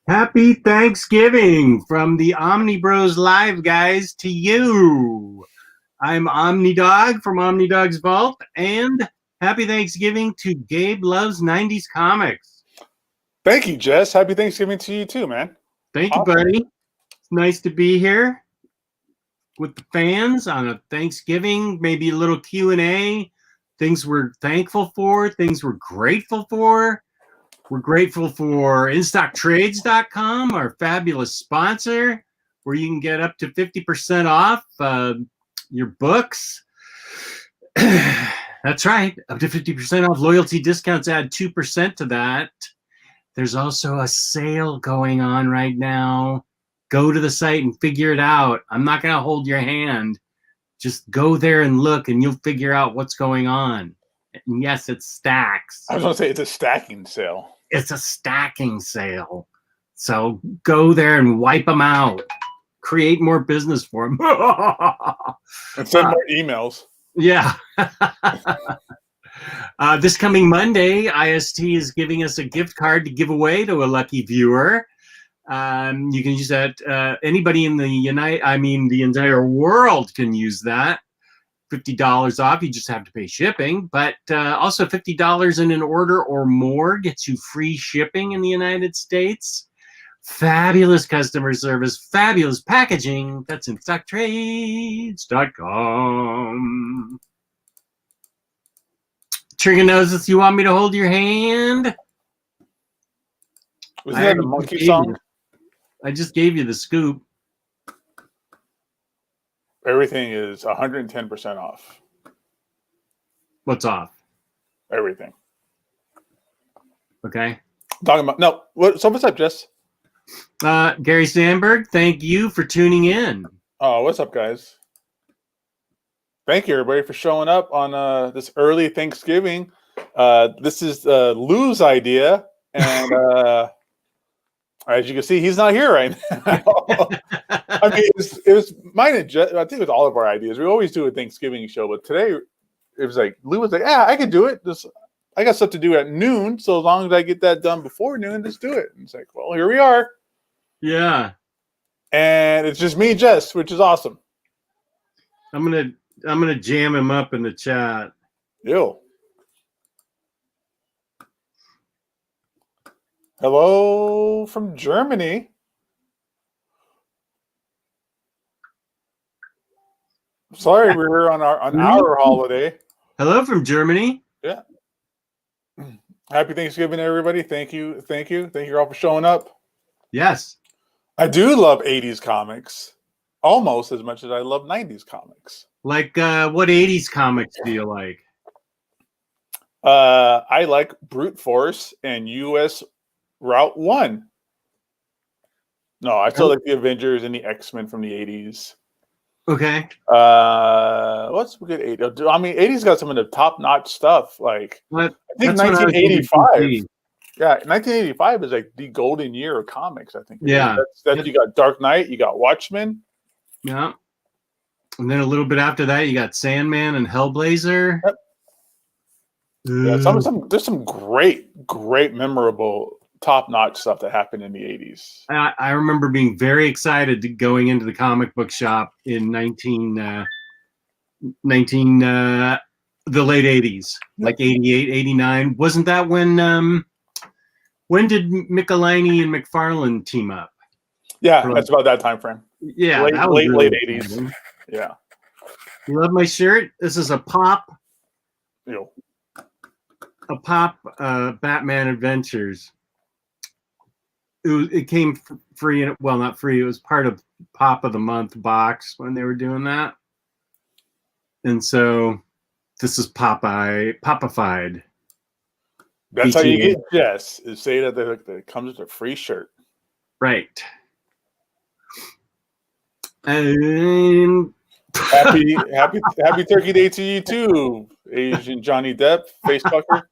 Happy Thanksgiving from the Omnibros Live guys to you. I'm Omnidog from Omnidog's Vault, and happy Thanksgiving to Gabe Loves 90s Comics. Thank you, Jess. Happy Thanksgiving to you too, man. Thank you, buddy. It's nice to be here with the fans on a Thanksgiving, maybe a little Q&A, things we're thankful for, things we're grateful for. We're grateful for InStockTrades.com, our fabulous sponsor, where you can get up to 50% off your books. That's right, up to 50% off. Loyalty discounts add 2% to that. There's also a sale going on right now. Go to the site and figure it out. I'm not going to hold your hand. Just go there and look, and you'll figure out what's going on. And yes, it stacks. I was going to say it's a stacking sale. It's a stacking sale. So go there and wipe them out. Create more business for them. And send more emails. Yeah. This coming Monday, IST is giving us a gift card to give away to a lucky viewer. You can use that. Anybody in the the entire world can use that. $50 off. You just have to pay shipping, but also $50 in an order or more gets you free shipping in the United States. Fabulous customer service, fabulous packaging. That's InStockTrades.com. Trigger Noses, you want me to hold your hand? Was that a monkey song? I just gave you the scoop. Everything is 110% off. What's off? Everything. Okay. Talking about no. What's up, Jess? Gary Sandberg, thank you for tuning in. Oh, what's up, guys? Thank you, everybody, for showing up on this early Thanksgiving. This is Lou's idea, and as you can see, he's not here right now. I mean, it was mine and Jess. I think it was all of our ideas. We always do a Thanksgiving show, but today it was like Lou was like, "Yeah, I can do it. I got stuff to do at noon, so as long as I get that done before noon, just do it." And it's like, well, here we are. Yeah. And it's just me and Jess, which is awesome. I'm gonna jam him up in the chat. Yo. Hello from Germany. Sorry, we're here on our holiday. Hello from Germany. Yeah. Happy Thanksgiving, everybody. Thank you all for showing up. Yes. I do love 80s comics almost as much as I love 90s comics. Like what 80s comics do you like? I like Brute Force and US Route 1. No, I still like the Avengers and the X-Men from the 80s. Okay. What's good 80s? I mean, 80s got some of the top-notch stuff. Like, I think 1985. Yeah, 1985 is like the golden year of comics, I think. Yeah. You got Dark Knight, you got Watchmen. Yeah. And then a little bit after that, you got Sandman and Hellblazer. Yep. Yeah, there's some great, memorable, top-notch stuff that happened in the 80s. I remember being very excited going into the comic book shop in the late 80s, like 88, 89. Wasn't that when did Michelini and McFarlane team up? Yeah, that's about that time frame. Yeah, late really 80s. Exciting. Yeah. You love my shirt? This is a Pop. Yo. A Pop Batman Adventures. It came free, well, not free. It was part of Pop of the Month box when they were doing that. And so this is Popified. That's how you get Jess, is say that it comes with a free shirt. Right. And happy Turkey Day to you too, Asian Johnny Depp, face fucker.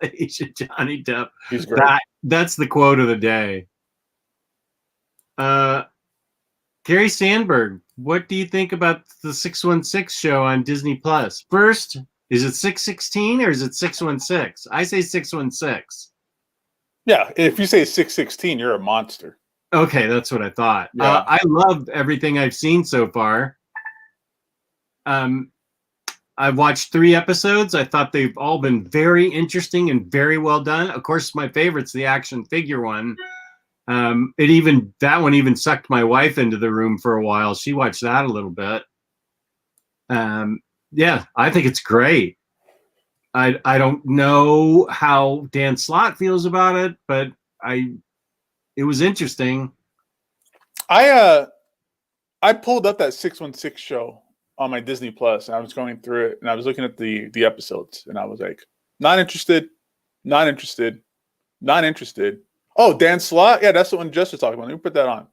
Asian Johnny Depp. He's great. That's the quote of the day. Gary Sandberg, what do you think about the 616 show on Disney Plus? First, is it 616 or is it 616? I say 616. Yeah, if you say 616, you're a monster. Okay, that's what I thought. Yeah. I love everything I've seen so far. I've watched 3 episodes. I thought they've all been very interesting and very well done. Of course, my favorite's the action figure one. That one even sucked my wife into the room for a while. She watched that a little bit. Yeah, I think it's great. I don't know how Dan Slott feels about it, but it was interesting. I pulled up that 616 show on my Disney Plus, and I was going through it, and I was looking at the episodes, and I was like, not interested, not interested, not interested. Oh, Dan Slott, yeah, that's the one Jess was talking about. Let me put that on.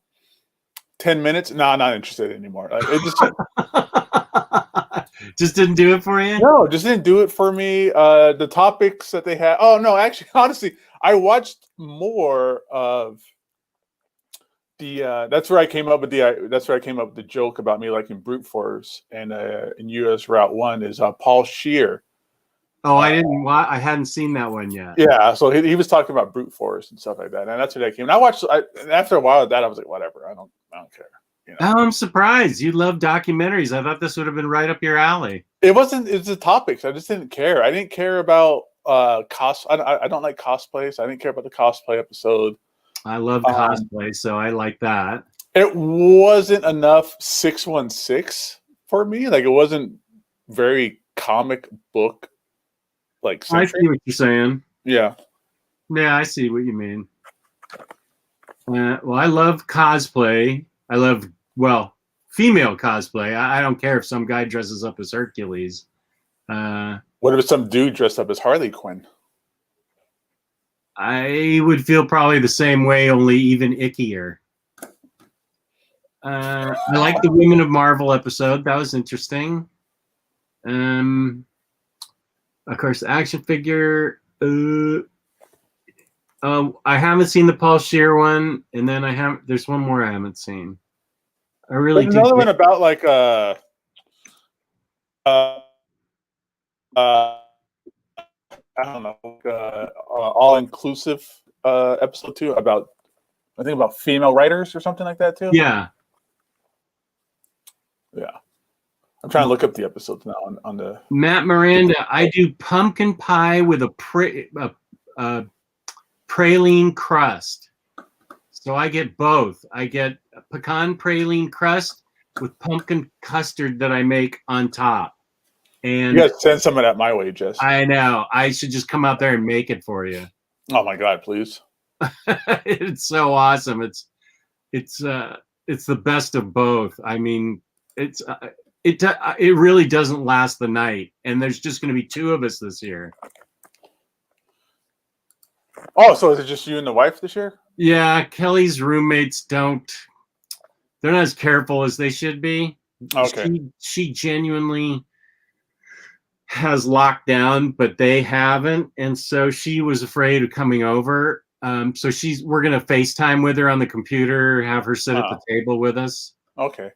10 minutes, nah, not interested anymore. Like, it just didn't do it for you. No, just didn't do it for me. The topics that they had. Oh no, actually, honestly, I watched more of the. That's where I came up with the. That's where I came up with the joke about me liking brute force, and in U.S. Route 1 is Paul Scheer. Oh, I hadn't seen that one yet. Yeah, so he was talking about brute force and stuff like that, and that's what I came. And I watched. And after a while of that, I was like, whatever. I don't care. You know? Oh, I'm surprised. You love documentaries. I thought this would have been right up your alley. It wasn't. It's the topics. I just didn't care. I didn't care about cost. I don't like cosplay, so I didn't care about the cosplay episode. I love cosplay, so I like that. It wasn't enough 616 for me. Like, it wasn't very comic book like centric. I see what you're saying. Yeah. Yeah, I see what you mean. Well, I love cosplay. I love, female cosplay. I don't care if some guy dresses up as Hercules. What if some dude dressed up as Harley Quinn? I would feel probably the same way, only even ickier. I like the Women of Marvel episode. That was interesting. Of course, the action figure. I haven't seen the Paul Scheer one, and then there's one more I haven't seen. I really There's another one about like I don't know, all inclusive episode 2 about, I think, about female writers or something like that too. Yeah. I'm trying to look up the episodes now on the Matt Miranda. I do pumpkin pie with a praline crust. So I get both. I get pecan praline crust with pumpkin custard that I make on top. And you guys send some of that my way, Jess. I know. I should just come out there and make it for you. Oh my God, please. It's so awesome. It's the best of both. I mean, it really doesn't last the night, and there's just going to be 2 of us this year. Oh, so is it just you and the wife this year? Yeah, Kelly's roommates they're not as careful as they should be. Okay. She genuinely has lockdown, but they haven't, and so she was afraid of coming over. So we're gonna FaceTime with her on the computer, have her sit at the table with us. Okay.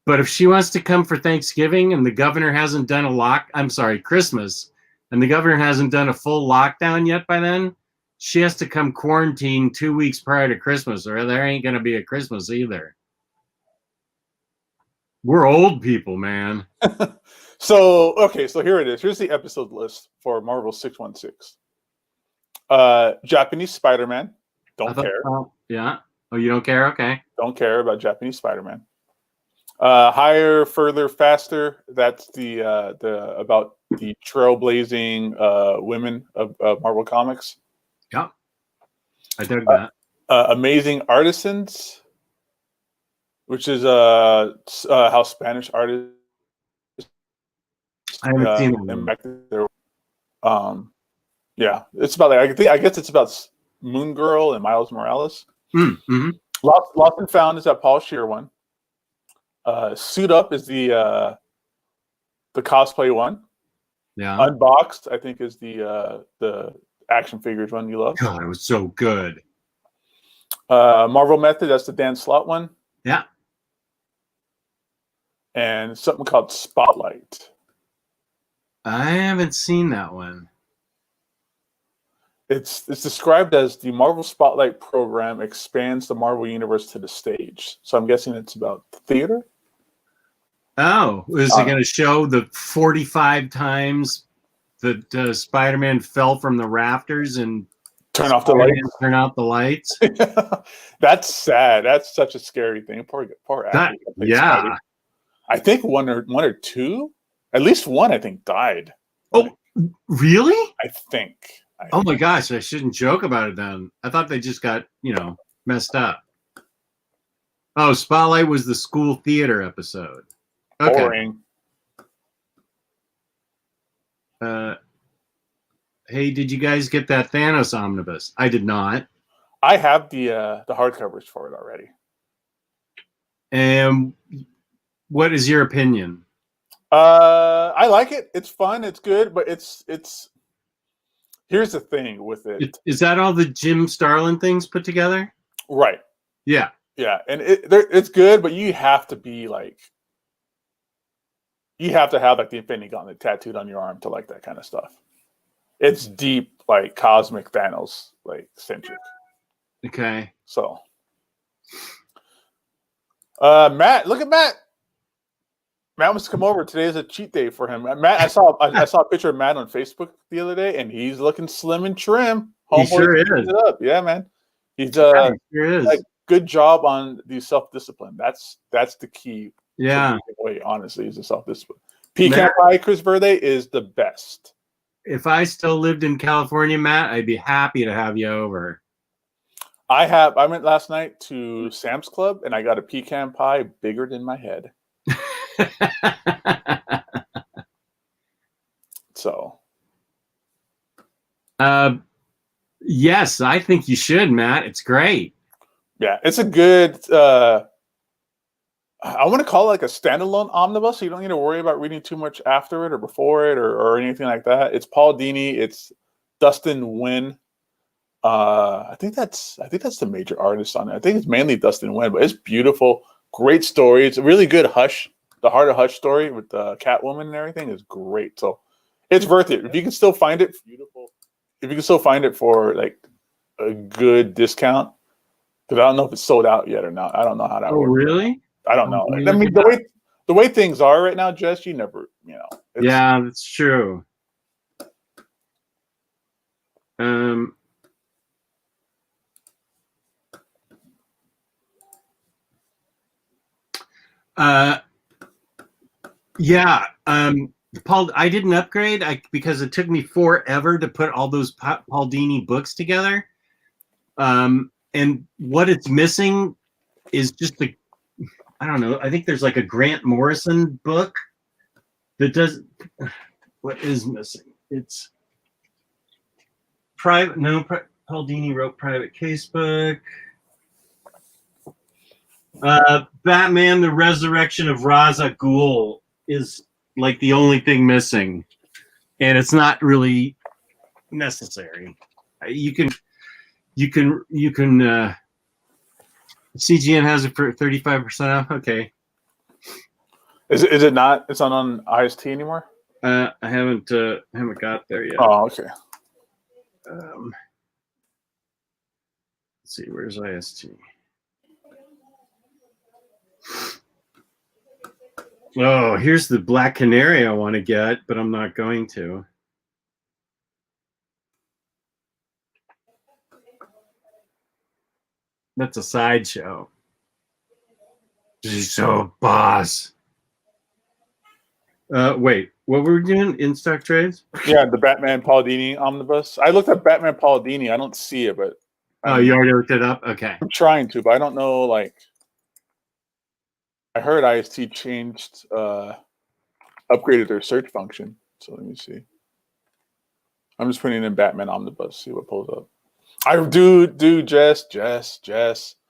But if she wants to come for Thanksgiving and the governor hasn't done Christmas, and the governor hasn't done a full lockdown yet by then, she has to come quarantine 2 weeks prior to Christmas, or there ain't gonna be a Christmas either. We're old people, man. So here it is. Here's the episode list for Marvel 616. Japanese Spider-Man. Don't care. Yeah. Oh, you don't care? Okay. Don't care about Japanese Spider-Man. Higher, Further, Faster. That's the about the trailblazing women of Marvel Comics. Yeah. I dug that. Amazing Artisans, which is how Spanish artists. I haven't seen them back there. Yeah, it's about I guess it's about Moon Girl and Miles Morales. Mm-hmm. Lost and Found is that Paul Scheer one. Suit Up is the cosplay one. Yeah. Unboxed, I think, is the action figures one you love. God, it was so good. Marvel Method, that's the Dan Slott one. Yeah. And something called Spotlight. I haven't seen that one. It's described as the Marvel Spotlight program expands the Marvel universe to the stage. So I'm guessing it's about theater. Oh, is it going to show the 45 times that Spider-Man fell from the rafters and turn off the lights? Turn out the lights. That's sad. That's such a scary thing. Poor actor. Yeah. Spidey. I think one or two, at least one, I think died. Oh, really? I think. Oh my gosh, I shouldn't joke about it then. I thought they just got, messed up. Oh, Spotlight was the school theater episode. Okay. Boring. Hey, did you guys get that Thanos omnibus? I did not. I have the hardcovers for it already. And what is your opinion? I like it. It's fun. It's good, but it's. Here's the thing with it. Is that all the Jim Starlin things put together? Right. Yeah. Yeah, and it's good, but you have to be like, you have to have like the Infinity Gauntlet tattooed on your arm to like that kind of stuff. It's deep, like cosmic Thanos, like centric. Okay. So, Matt, look at Matt. Matt wants to come over. Today is a cheat day for him. Matt, I saw a picture of Matt on Facebook the other day, and he's looking slim and trim. He sure is. It up. Yeah, man. He's sure is. Like, good job on the self-discipline. That's the key. Yeah. Wait, honestly, is the self-discipline. Pecan pie, Chris Verde is the best. If I still lived in California, Matt, I'd be happy to have you over. I went last night to Sam's Club, and I got a pecan pie bigger than my head. So, yes, I think you should, Matt. It's great. Yeah, it's a good. I want to call it like a standalone omnibus, so you don't need to worry about reading too much after it or before it or anything like that. It's Paul Dini. It's Dustin Nguyen. I think that's the major artist on it. I think it's mainly Dustin Nguyen, but it's beautiful. Great story. It's a really good Hush. The Heart of Hush story with the Catwoman and everything is great. So it's worth it. If you can still find it, beautiful. If you can still find it for like a good discount, because I don't know if it's sold out yet or not. I don't know how that works. Oh, really? I don't know. I mean, the way things are right now, Jess, you never, Yeah, that's true. Yeah. Paul, I didn't upgrade because it took me forever to put all those Paul Dini books together. And what it's missing is just I don't know. I think there's like a Grant Morrison book that does. What is missing? It's private. No, Paul Dini wrote Private Casebook. Batman: The Resurrection of Ra's al Ghul is like the only thing missing, and it's not really necessary. You can. CGN has it for 35% off. Okay. Is it not? It's not on IST anymore. I haven't got there yet. Oh, okay. Let's see. Where's IST? Oh, here's the Black Canary I want to get, but I'm not going to. That's a sideshow. So, boss. Wait, what were we doing? In stock trades? Yeah, the Batman Paul Dini omnibus. I looked at Batman Paul Dini. I don't see it, but you already looked it up. Okay, I'm trying to, but I don't know. Like, I heard IST changed, upgraded their search function. So let me see. I'm just putting in Batman omnibus. See what pulls up. I do, Jess.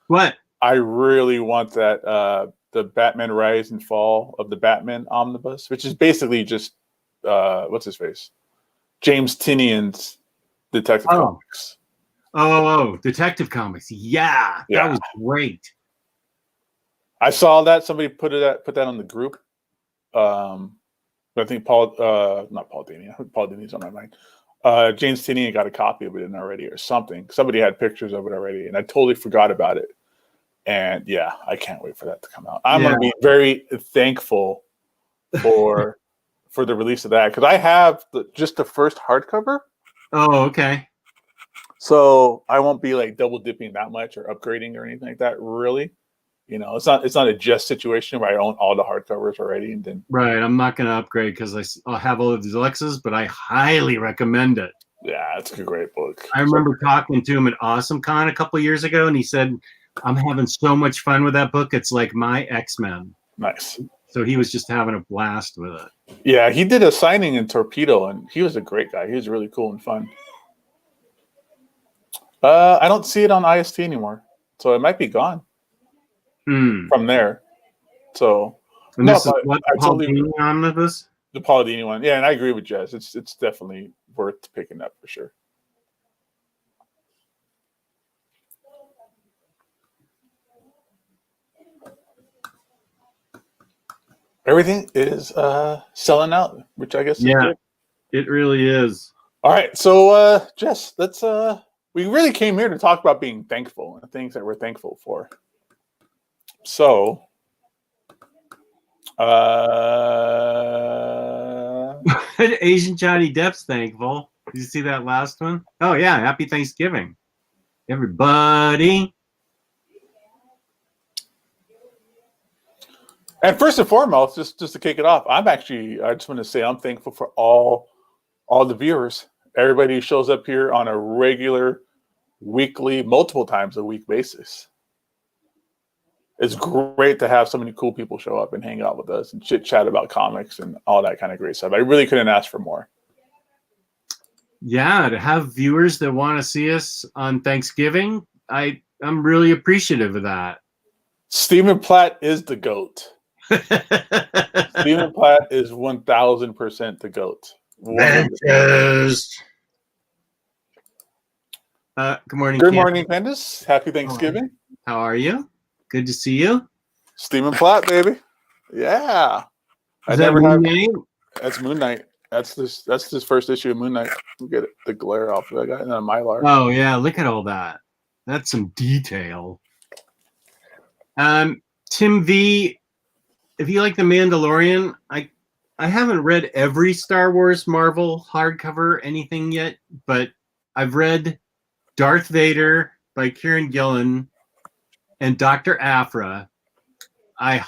What? I really want that the Batman Rise and Fall of the Batman omnibus, which is basically just what's his face? James Tinian's Detective Comics. Oh, Detective Comics. Yeah, that was great. I saw that somebody put that on the group. I think not Paul Dini. Paul Dini's on my mind. James Tinian got a copy of it in already or something. Somebody had pictures of it already, and I totally forgot about it. And yeah, I can't wait for that to come out. I'm going to be very thankful for the release of that because I have just the first hardcover. Oh, okay. So I won't be like double dipping that much or upgrading or anything like that. Really, it's not a just situation where I own all the hardcovers already and then. Right, I'm not going to upgrade because I'll have all of these Alexas, but I highly recommend it. Yeah, it's a great book. I remember talking to him at AwesomeCon a couple of years ago, and he said, "I'm having so much fun with that book. It's like my X-Men." Nice. So he was just having a blast with it. Yeah, he did a signing in Torpedo, and he was a great guy. He was really cool and fun. I don't see it on IST anymore, so it might be gone from there. So, and this is what Paul Dini Omnibus? The Paul Dini one, yeah, and I agree with Jess. It's definitely worth picking up for sure. Everything is selling out, which I guess is good. It really is. All right, so Jess, let's we really came here to talk about being thankful and things that we're thankful for. So Asian Johnny Depp's thankful. Did you see that last one? Oh yeah, happy Thanksgiving, everybody. And first and foremost, just to kick it off, I just want to say I'm thankful for all the viewers, everybody who shows up here on a regular, weekly, multiple times a week basis. It's great to have so many cool people show up and hang out with us and chit chat about comics and all that kind of great stuff. I really couldn't ask for more. Yeah, to have viewers that want to see us on Thanksgiving, I'm really appreciative of that. Stephen Platt is the GOAT. Stephen Platt is 1,000% the GOAT. Good morning. Good morning, Candace. Happy Thanksgiving. How are you? Good to see you. Stephen Platt, baby. Yeah. Is that Moon Knight? That's Moon Knight. That's this first issue of Moon Knight. We'll get the glare off of that guy and a Mylar. Oh yeah, look at all that. That's some detail. Tim V, if you like The Mandalorian, I haven't read every Star Wars Marvel hardcover anything yet, but I've read Darth Vader by Kieran Gillen and Dr. Aphra. I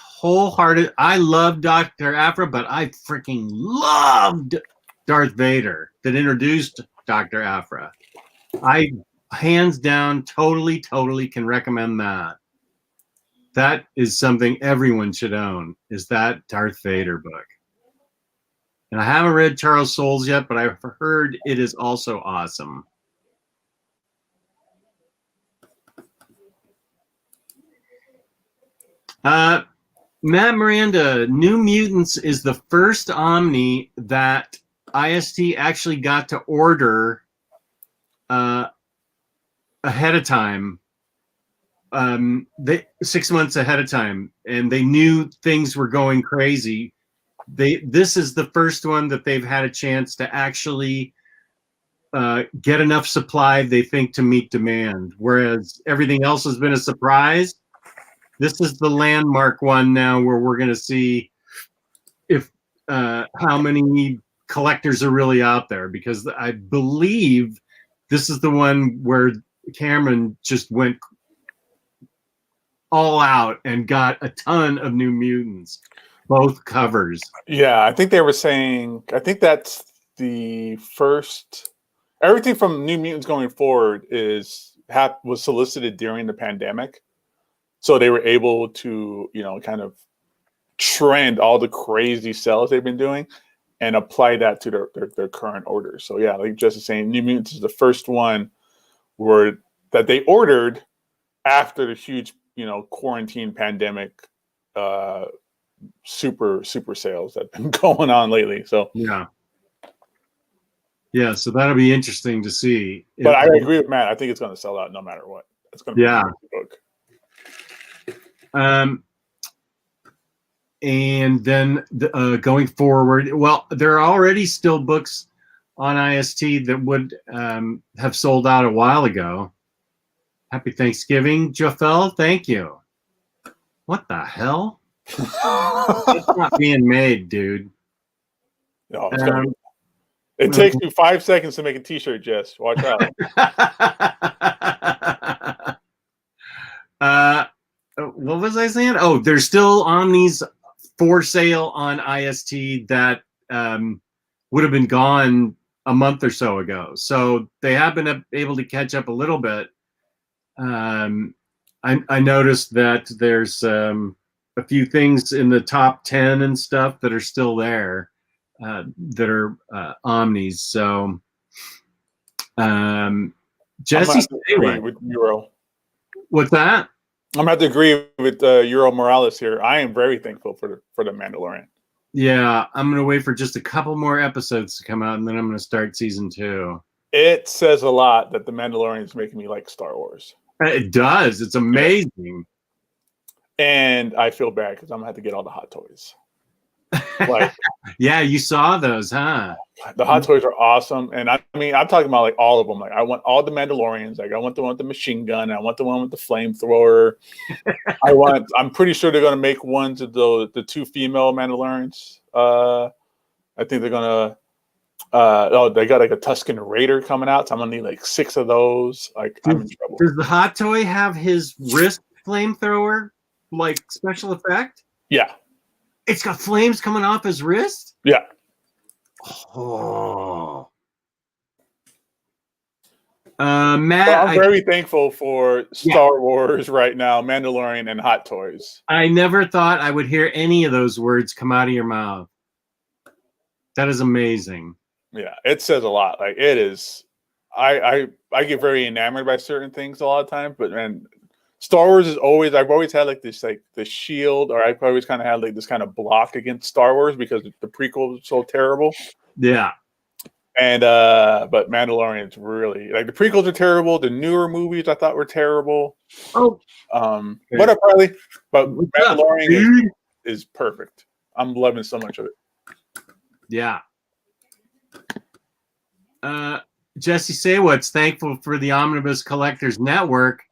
love Dr. Aphra, but I freaking loved Darth Vader that introduced Dr. Aphra. I hands down totally can recommend that. That is something everyone should own, is that Darth Vader book. And I haven't read Charles Soules yet, but I've heard it is also awesome. Matt Miranda, New Mutants is the first Omni that IST actually got to order ahead of time. 6 months ahead of time, and they knew things were going crazy. This is the first one that they've had a chance to actually get enough supply, they think, to meet demand, whereas everything else has been a surprise. This is the landmark one now where we're going to see if how many collectors are really out there, because I believe this is the one where Cameron just went all out and got a ton of New Mutants, both covers. Yeah, I think they were saying, I think that's the first, everything from New Mutants going forward was solicited during the pandemic. So they were able to, kind of trend all the crazy sales they've been doing and apply that to their current orders. So yeah, like Jess is saying, New Mutants is the first one that they ordered after the huge, quarantine pandemic, super sales that have been going on lately. So yeah. So that'll be interesting to see. But I agree with Matt. I think it's going to sell out no matter what. It's going to be a book. And then going forward, well, there are already still books on IST that would have sold out a while ago. Happy Thanksgiving, Jafel. Thank you. What the hell? It's not being made, dude. No, it's gonna. It takes you 5 seconds to make a T-shirt, Jess. Watch out. What was I saying? Oh, there's still Omnis for sale on IST that would have been gone a month or so ago. So they have been able to catch up a little bit. I noticed that there's a few things in the top 10 and stuff that are still there that are Omnis. So Jesse, agree with Euro. What's that? I'm gonna have to agree with Euro Morales here. I am very thankful for the Mandalorian. Yeah, I'm gonna wait for just a couple more episodes to come out, and then I'm gonna start season 2. It says a lot that the Mandalorian is making me like Star Wars. It does. It's amazing. And I feel bad because I'm gonna have to get all the hot toys. Like, yeah, you saw those, huh? The hot toys are awesome, and I mean, I'm talking about like all of them. Like, I want all the Mandalorians. Like, I want the one with the machine gun. I want the one with the flamethrower. I'm pretty sure they're gonna make ones of the 2 female Mandalorians. I think they're gonna. They got like a Tusken Raider coming out. So I'm gonna need like 6 of those. Like, I'm in trouble. Does the hot toy have his wrist flamethrower like special effect? Yeah. It's got flames coming off his wrist? Yeah. Oh. Matt, well, I'm very thankful for Star Wars right now, Mandalorian, and hot toys. I never thought I would hear any of those words come out of your mouth. That is amazing. Yeah, it says a lot. Like, it is. I get very enamored by certain things a lot of times, but man, Star Wars is always. I've always had like this, like the shield, or I've always kind of had like this kind of block against Star Wars because the prequel was so terrible. Yeah. And but Mandalorian's really like the prequels are terrible. The newer movies I thought were terrible. Oh, what up, Riley? But Mandalorian is perfect. I'm loving so much of it. Yeah. Jesse Saywhat's thankful for the Omnibus Collectors Network.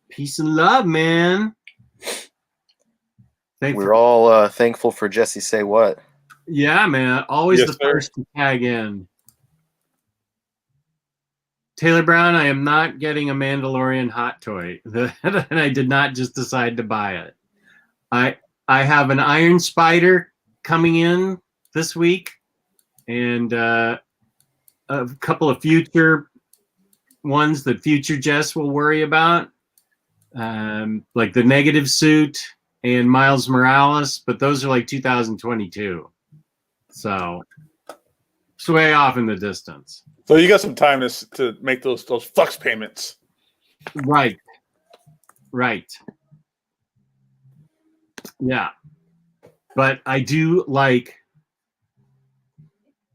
Peace and love, man. We're all thankful for Jesse Say What. Yeah, man. Always the first to tag in. Taylor Brown, I am not getting a Mandalorian hot toy. And I did not just decide to buy it. I have an Iron Spider coming in this week, and a couple of future ones that future Jess will worry about, like the Negative Suit and Miles Morales, but those are like 2022. So it's way off in the distance. So you got some time to make those flux payments. Right. Yeah. But I do like,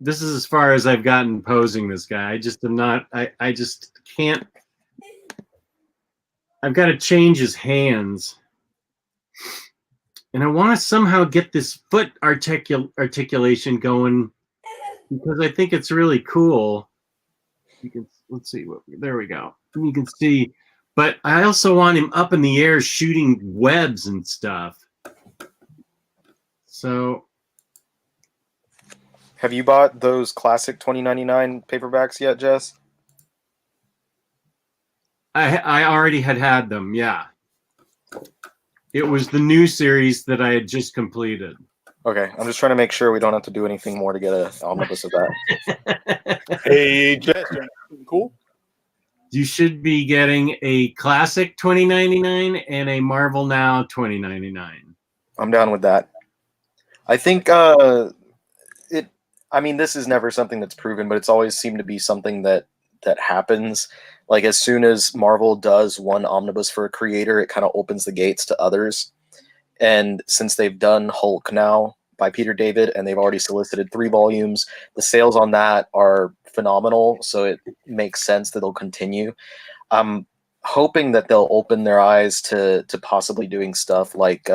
this is as far as I've gotten posing this guy. I just am not, I just can't, I've got to change his hands. And I want to somehow get this foot articulation going because I think it's really cool. You can, let's see, there we go. You can see, but I also want him up in the air shooting webs and stuff. So, have you bought those classic $20.99 paperbacks yet, Jess? I already had them, yeah. It was the new series that I had just completed. Okay, I'm just trying to make sure we don't have to do anything more to get an omnibus of that. Hey, Jess, cool. You should be getting a classic $20.99 and a Marvel Now $20.99. I'm down with that. I think I mean, this is never something that's proven, but it's always seemed to be something that happens. Like, as soon as Marvel does one omnibus for a creator, it kind of opens the gates to others. And since they've done Hulk now by Peter David, and they've already solicited 3 volumes, the sales on that are phenomenal. So it makes sense that they'll continue. I'm hoping that they'll open their eyes to possibly doing stuff like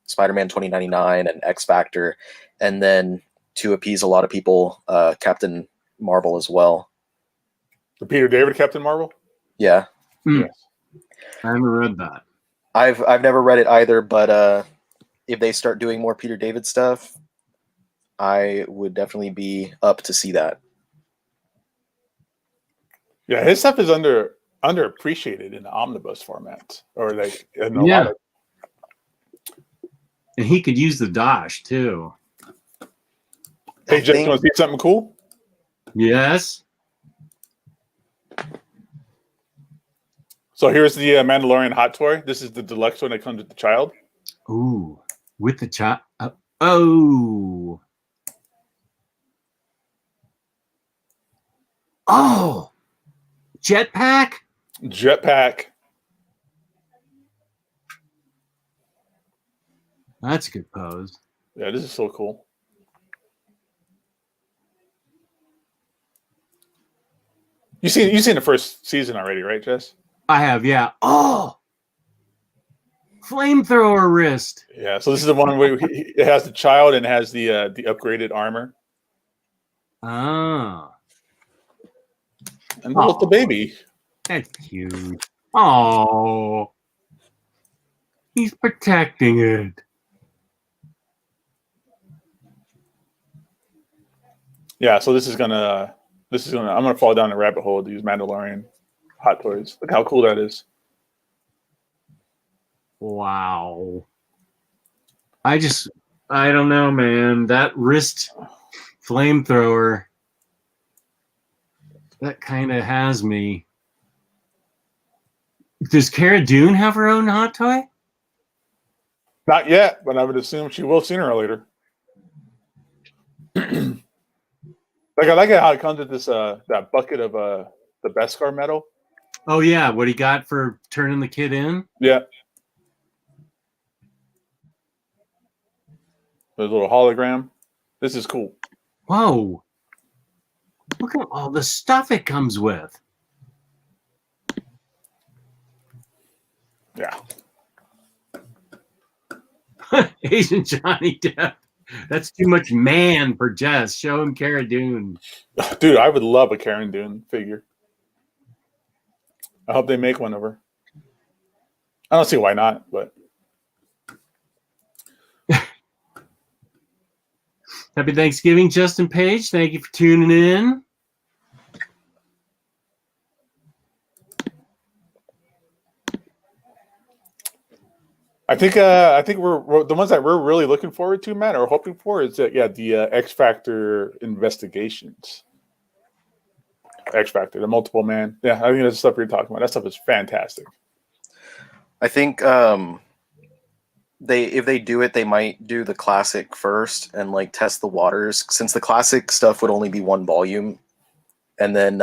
Spider-Man 2099 and X Factor, and then to appease a lot of people, Captain Marvel as well. The Peter David Captain Marvel? Yeah. Yes. I haven't read that. I've never read it either, but if they start doing more Peter David stuff, I would definitely be up to see that. Yeah, his stuff is underappreciated in the omnibus format, or like in a lot of. And he could use the dash too. Hey, Jeff, you want to see something cool? Yes. So here's the Mandalorian hot toy. This is the deluxe one that comes with the child. Ooh, with the child. Oh. Oh. Jetpack? Jetpack. That's a good pose. Yeah, this is so cool. You seen the first season already, right, Jess? I have, yeah. Oh. Flamethrower wrist. Yeah, so this is the one where it has the child and has the upgraded armor. Ah. And the little baby. That's cute. Oh. He's protecting it. Yeah, so I'm gonna fall down the rabbit hole to use Mandalorian hot toys. Look how cool that is. Wow. I don't know, man. That wrist flamethrower, that kind of has me. Does Cara Dune have her own hot toy? Not yet, but I would assume she will sooner or later. Like I like it how it comes with this that bucket of the Beskar metal. Oh yeah, what he got for turning the kid in? Yeah. There's a little hologram. This is cool. Whoa. Look at all the stuff it comes with. Yeah. Asian Johnny Depp. That's too much man for Jess. Show him Cara Dune. Dude, I would love a Karen Dune figure. I hope they make one of her. I don't see why not, but Happy Thanksgiving, Justin Page. Thank you for tuning in. I think we're the ones that we're really looking forward to, man, or hoping for is the X Factor investigations. X Factor, the multiple man. Yeah, I think that's the stuff you're talking about. That stuff is fantastic. I think if they do it, they might do the classic first and like test the waters, since the classic stuff would only be one volume, and then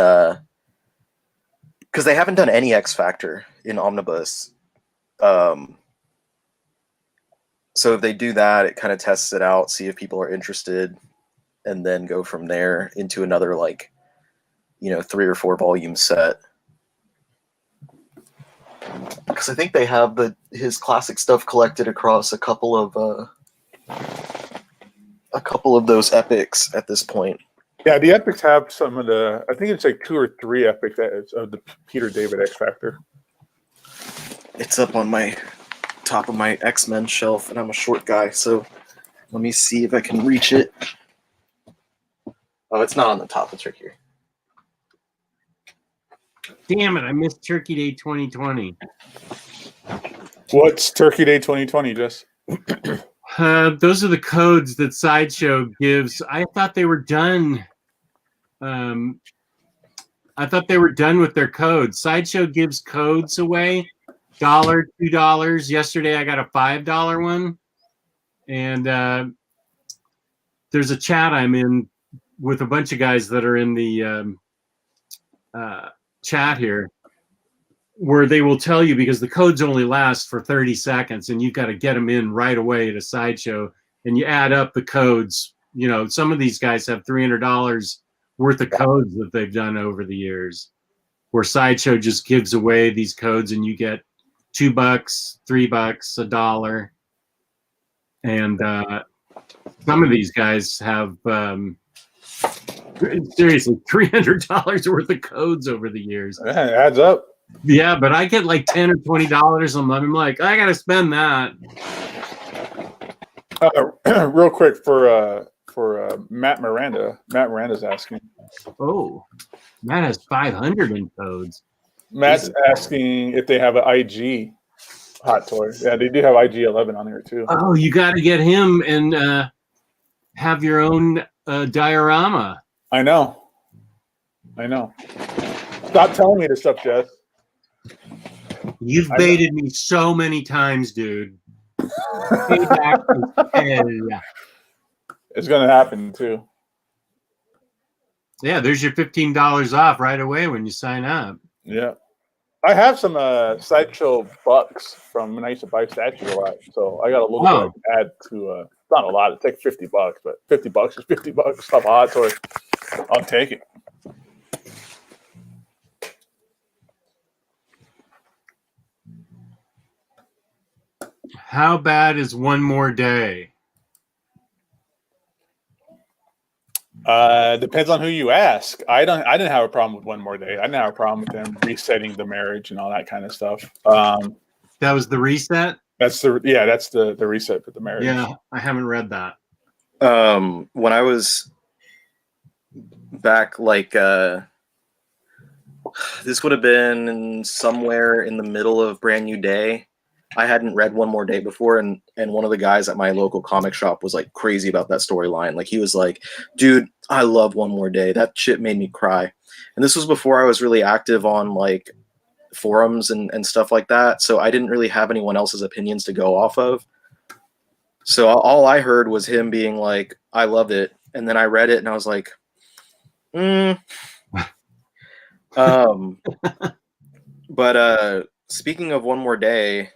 because they haven't done any X Factor in Omnibus. So if they do that, it kind of tests it out, see if people are interested, and then go from there into another 3 or 4 volume set. Because I think they have his classic stuff collected across a couple of those epics at this point. Yeah, the epics have some of the. I think it's like 2 or 3 epics of the Peter David X Factor. It's up on my top of my X-Men shelf, and I'm a short guy, so let me see if I can reach it. Oh, it's not on the top. It's right here. Damn it, I missed Turkey Day 2020. What's Turkey Day 2020, Jess? Those are the codes that Sideshow gives. I thought they were done. I thought they were done with their codes. Sideshow gives codes away. $1, $2. Yesterday I got a $5 one. And there's a chat I'm in with a bunch of guys that are in the chat here, where they will tell you, because the codes only last for 30 seconds and you've got to get them in right away to Sideshow, and you add up the codes. You know, some of these guys have $300 worth of codes that they've done over the years, where Sideshow just gives away these codes and you get $2, $3, $1. And some of these guys have Seriously, $300 worth of codes over the years. Yeah, it adds up. Yeah, but I get like $10 or $20 a month. I'm like, I gotta spend that. Real quick for Matt Miranda. Matt Miranda's asking. Oh, Matt has 500 in codes. Matt's asking if they have an IG hot toy. Yeah, they do have IG 11 on here too. Oh, you got to get him and have your own diorama. I know. Stop telling me this stuff, Jess. You've baited me so many times, dude. Payback is hell. It's gonna happen too. Yeah, there's your $15 off right away when you sign up. Yeah. I have some sideshow bucks from when I used to buy statues a lot. So I got a little bit I can add to not a lot, it takes $50, but $50 is $50. Stuff a hot toy. I'll take it. How bad is One More Day? Depends on who you ask. I didn't have a problem with One More Day. I didn't have a problem with them resetting the marriage and all that kind of stuff. That was the reset? That's the reset for the marriage. Yeah, I haven't read that. When I was back, like this would have been somewhere in the middle of Brand New Day. I hadn't read One More Day before, and one of the guys at my local comic shop was like crazy about that storyline. Like he was like, dude, I love One More Day. That shit made me cry. And this was before I was really active on like forums and stuff like that. So I didn't really have anyone else's opinions to go off of. So all I heard was him being like, I loved it. And then I read it and I was like, But speaking of One More Day,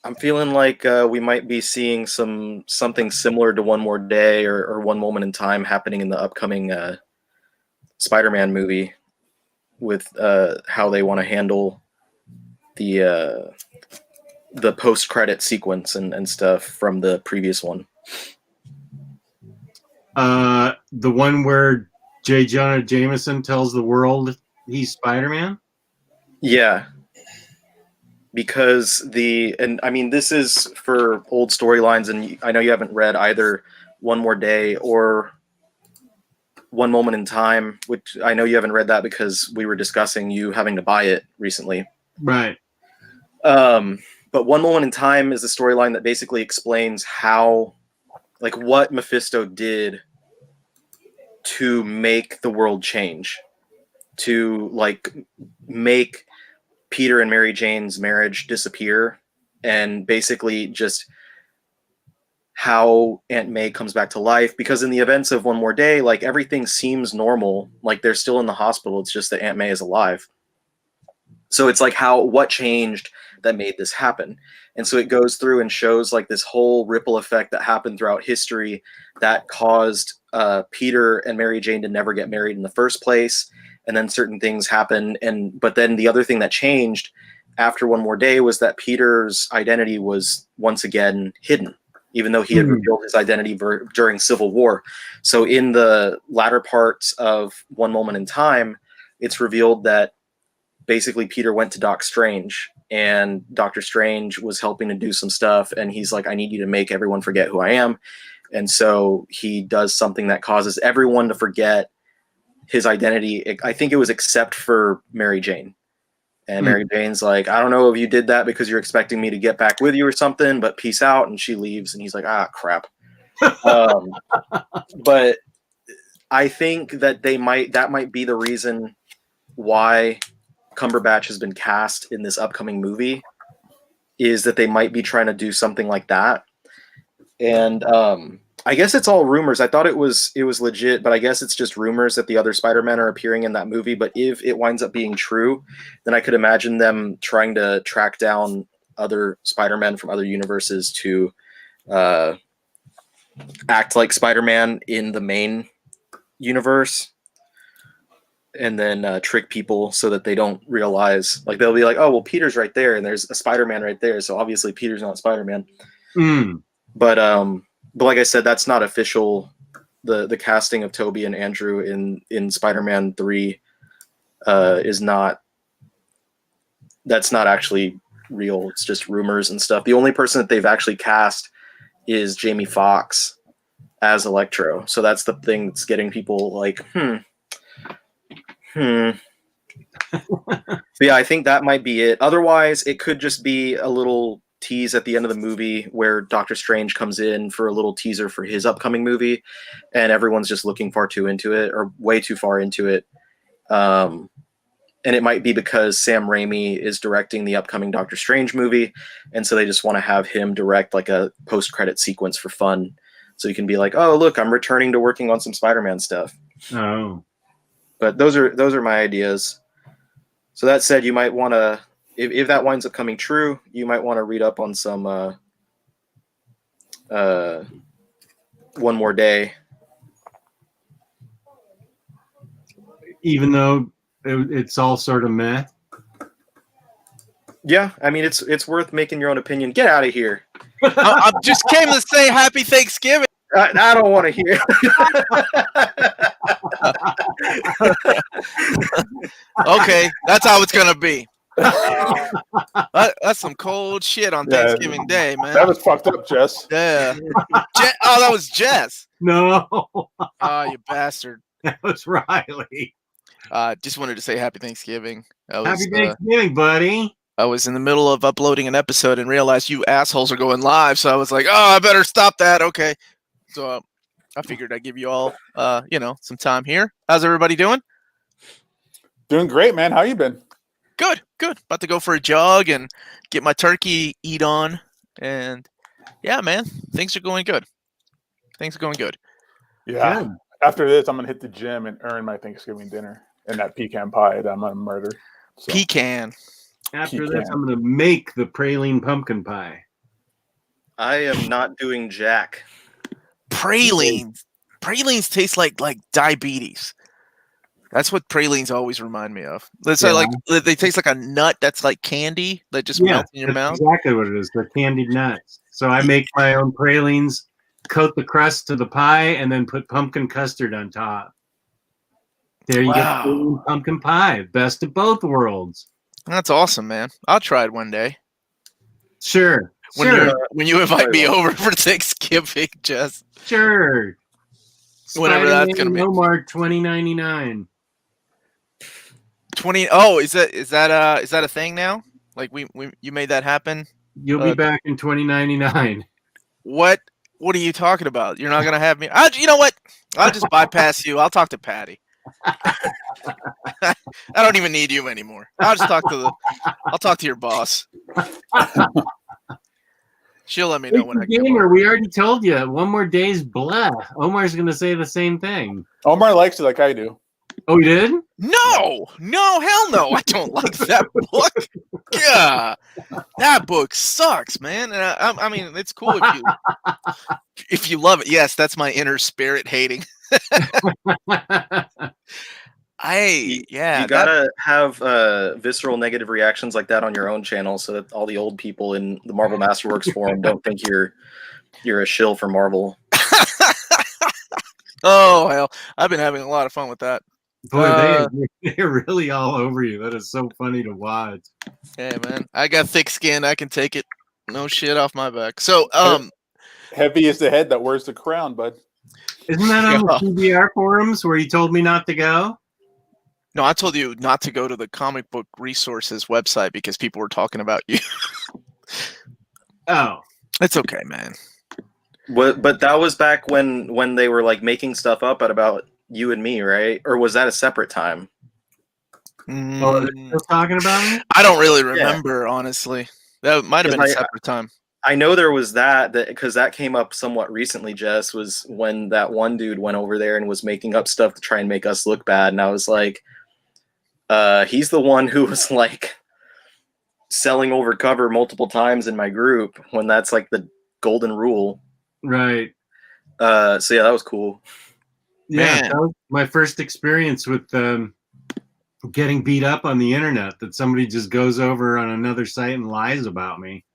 I'm feeling like we might be seeing something similar to One More Day or One Moment in Time happening in the upcoming Spider-Man movie with how they want to handle the post-credit sequence and stuff from the previous one. The one where J. Jonah Jameson tells the world he's Spider-Man? Yeah. Because this is for old storylines, and I know you haven't read either One More Day or One Moment in Time, which I know you haven't read that because we were discussing you having to buy it recently. Right. But One Moment in Time is a storyline that basically explains how, like, what Mephisto did to make the world change, to like make Peter and Mary Jane's marriage disappear, and basically just how Aunt May comes back to life. Because in the events of One More Day, like everything seems normal, like they're still in the hospital, it's just that Aunt May is alive. So it's like what changed that made this happen. And so it goes through and shows like this whole ripple effect that happened throughout history that caused Peter and Mary Jane to never get married in the first place. And then certain things happen. But then the other thing that changed after One More Day was that Peter's identity was once again hidden, even though he had revealed his identity during Civil War. So in the latter parts of One Moment in Time, it's revealed that basically Peter went to Doc Strange, and Dr. Strange was helping to do some stuff. And he's like, I need you to make everyone forget who I am. And so he does something that causes everyone to forget his identity. I think it was except for Mary Jane. And Mary Jane's like, I don't know if you did that because you're expecting me to get back with you or something, but peace out. And she leaves, and he's like, crap. But I think that that might be the reason why Cumberbatch has been cast in this upcoming movie, is that they might be trying to do something like that. And I guess it's all rumors. I thought it was legit, but I guess it's just rumors that the other Spider-Men are appearing in that movie. But if it winds up being true, then I could imagine them trying to track down other Spider-Men from other universes to act like Spider-Man in the main universe, and then trick people so that they don't realize. Like they'll be like, oh, well, Peter's right there, and there's a Spider-Man right there, so obviously Peter's not Spider-Man. But like I said, that's not official the casting of Toby and Andrew in Spider-Man 3 is not. That's not actually real. It's just rumors and stuff. The only person that they've actually cast is Jamie Foxx as Electro. So that's the thing that's getting people like, But yeah, I think that might be it. Otherwise, it could just be a little tease at the end of the movie where Doctor Strange comes in for a little teaser for his upcoming movie, and everyone's just looking far too into it, or way too far into it. And it might be because Sam Raimi is directing the upcoming Doctor Strange movie, and so they just want to have him direct like a post-credit sequence for fun. So you can be like, oh, look, I'm returning to working on some Spider-Man stuff. Oh. But those are my ideas. So that said, you might want to, if that winds up coming true, you might want to read up on some One More Day. Even though it's all sort of meh. Yeah, I mean, it's worth making your own opinion. Get out of here. I just came to say Happy Thanksgiving. I don't want to hear. Okay, that's how it's gonna be. That's some cold shit on Thanksgiving Day, man. That was fucked up, Jess. Yeah. Oh, that was Jess. No. Oh, you bastard. That was Riley. Just wanted to say Happy Thanksgiving. Happy Thanksgiving, buddy. I was in the middle of uploading an episode and realized you assholes are going live, so I was like, oh, I better stop that. Okay. So I figured I'd give you all, some time here. How's everybody doing? Doing great, man. How you been? Good. About to go for a jog and get my turkey eat on. And yeah, man, things are going good. Yeah. Good. After this, I'm going to hit the gym and earn my Thanksgiving dinner and that pecan pie that I'm going to murder. So. Pecan. After this, I'm going to make the praline pumpkin pie. I am not doing jack. Pralines taste like diabetes. That's what pralines always remind me of. Let's say like they taste like a nut that's like candy that just melts in your mouth. Exactly what it is. They're candied nuts. So I make my own pralines, coat the crust to the pie, and then put pumpkin custard on top. There you go, pumpkin pie. Best of both worlds. That's awesome, man. I'll try it one day. Sure. When you invite me over for Thanksgiving, Jess. Sure. Whenever that's gonna be. Omar 2099. 20. Oh, is that a thing now? Like you made that happen? You'll be back in 2099. What are you talking about? You're not gonna have me? You know what? I'll just bypass you. I'll talk to Patty. I don't even need you anymore. I'll just I'll talk to your boss. She'll let me know when I get Gamer, we already told you. One More Day's blah. Omar's going to say the same thing. Omar likes it like I do. Oh, you did? No, hell no. I don't like that book. Yeah, that book sucks, man. And I mean, it's cool if you love it. Yes, that's my inner spirit hating. You gotta have visceral negative reactions like that on your own channel, so that all the old people in the Marvel Masterworks forum don't think you're a shill for Marvel. Oh hell, I've been having a lot of fun with that. Boy, they're really all over you. That is so funny to watch. Hey man, I got thick skin. I can take it. No shit off my back. So heavy is the head that wears the crown, bud. Isn't that on the CBR forums where you told me not to go? No, I told you not to go to the comic book resources website because people were talking about you. Oh, it's okay, man. But that was back when they were like making stuff up about you and me, right? Or was that a separate time? Oh, they're still talking about me? I don't really remember, honestly. That might have been a separate time. I know there was that because that came up somewhat recently, Jess, was when that one dude went over there and was making up stuff to try and make us look bad. And I was like, he's the one who was like selling over cover multiple times in my group when that's like the golden rule. Right. So yeah, that was cool. Yeah, that was my first experience with getting beat up on the internet, that somebody just goes over on another site and lies about me.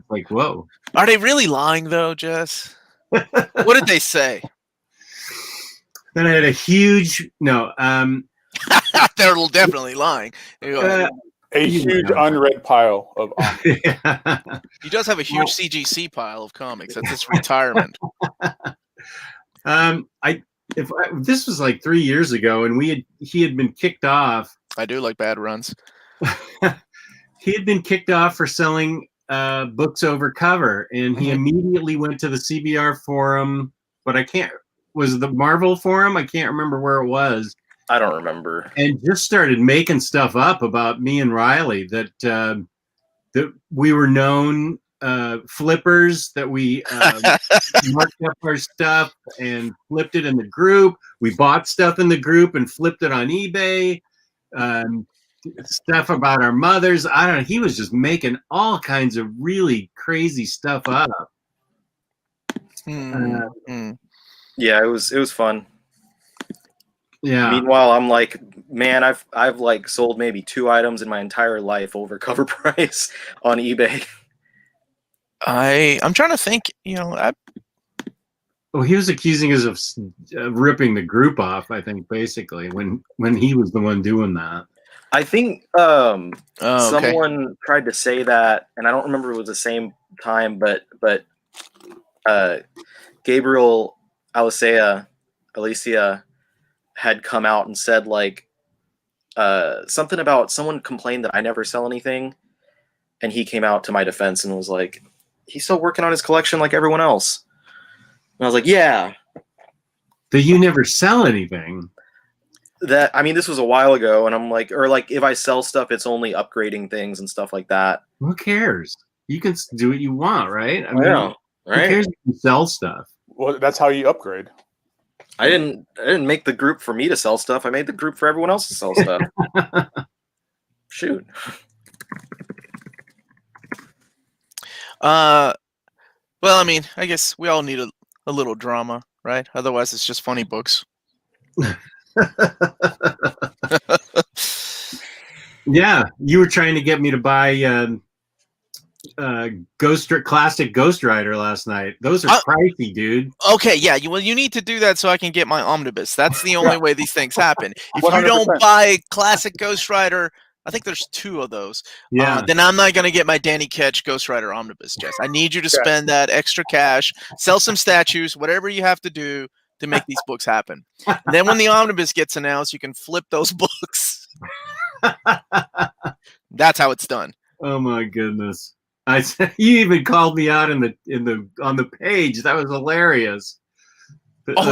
Like, whoa. Are they really lying though, Jess? What did they say? Then I had a huge They're definitely lying. A huge unread pile of He does have a huge CGC pile of comics. That's his retirement. This was like 3 years ago, and he had been kicked off. I do like bad runs. He had been kicked off for selling books over cover, and he immediately went to the CBR forum, but was it the Marvel forum? I can't remember where it was. I don't remember. And just started making stuff up about me and Riley that we were known flippers, that we marked up our stuff and flipped it in the group. We bought stuff in the group and flipped it on eBay. Stuff about our mothers. I don't know. He was just making all kinds of really crazy stuff up. Yeah, it was fun. Yeah. Meanwhile, I'm like, man, I've like sold maybe 2 items in my entire life over cover price on eBay. I'm trying to think. Well, he was accusing us of ripping the group off. I think basically when he was the one doing that. I think someone tried to say that, and I don't remember if it was the same time, but Gabriel Alicia had come out and said like something about someone complained that I never sell anything, and he came out to my defense and was like, he's still working on his collection like everyone else. And I was like, yeah. That you never sell anything. This was a while ago, and I'm like, or like if I sell stuff, it's only upgrading things and stuff like that. Who cares? You can do what you want, right? I mean, right? Who cares if you sell stuff? Well, that's how you upgrade. I didn't make the group for me to sell stuff. I made the group for everyone else to sell stuff. Shoot. Well, I mean, I guess we all need a little drama, right? Otherwise, it's just funny books. Yeah, you were trying to get me to buy classic Ghost Rider last night. Those are pricey, dude. Okay, yeah. You need to do that so I can get my Omnibus. That's the only way these things happen. If 100%. you don't buy classic Ghost Rider, I think there's 2 of those. Yeah. Then I'm not gonna get my Danny Ketch Ghost Rider Omnibus, Jess. I need you to spend that extra cash, sell some statues, whatever you have to do to make these books happen. And then when the Omnibus gets announced, you can flip those books. That's how it's done. Oh my goodness! You even called me out on the page. That was hilarious.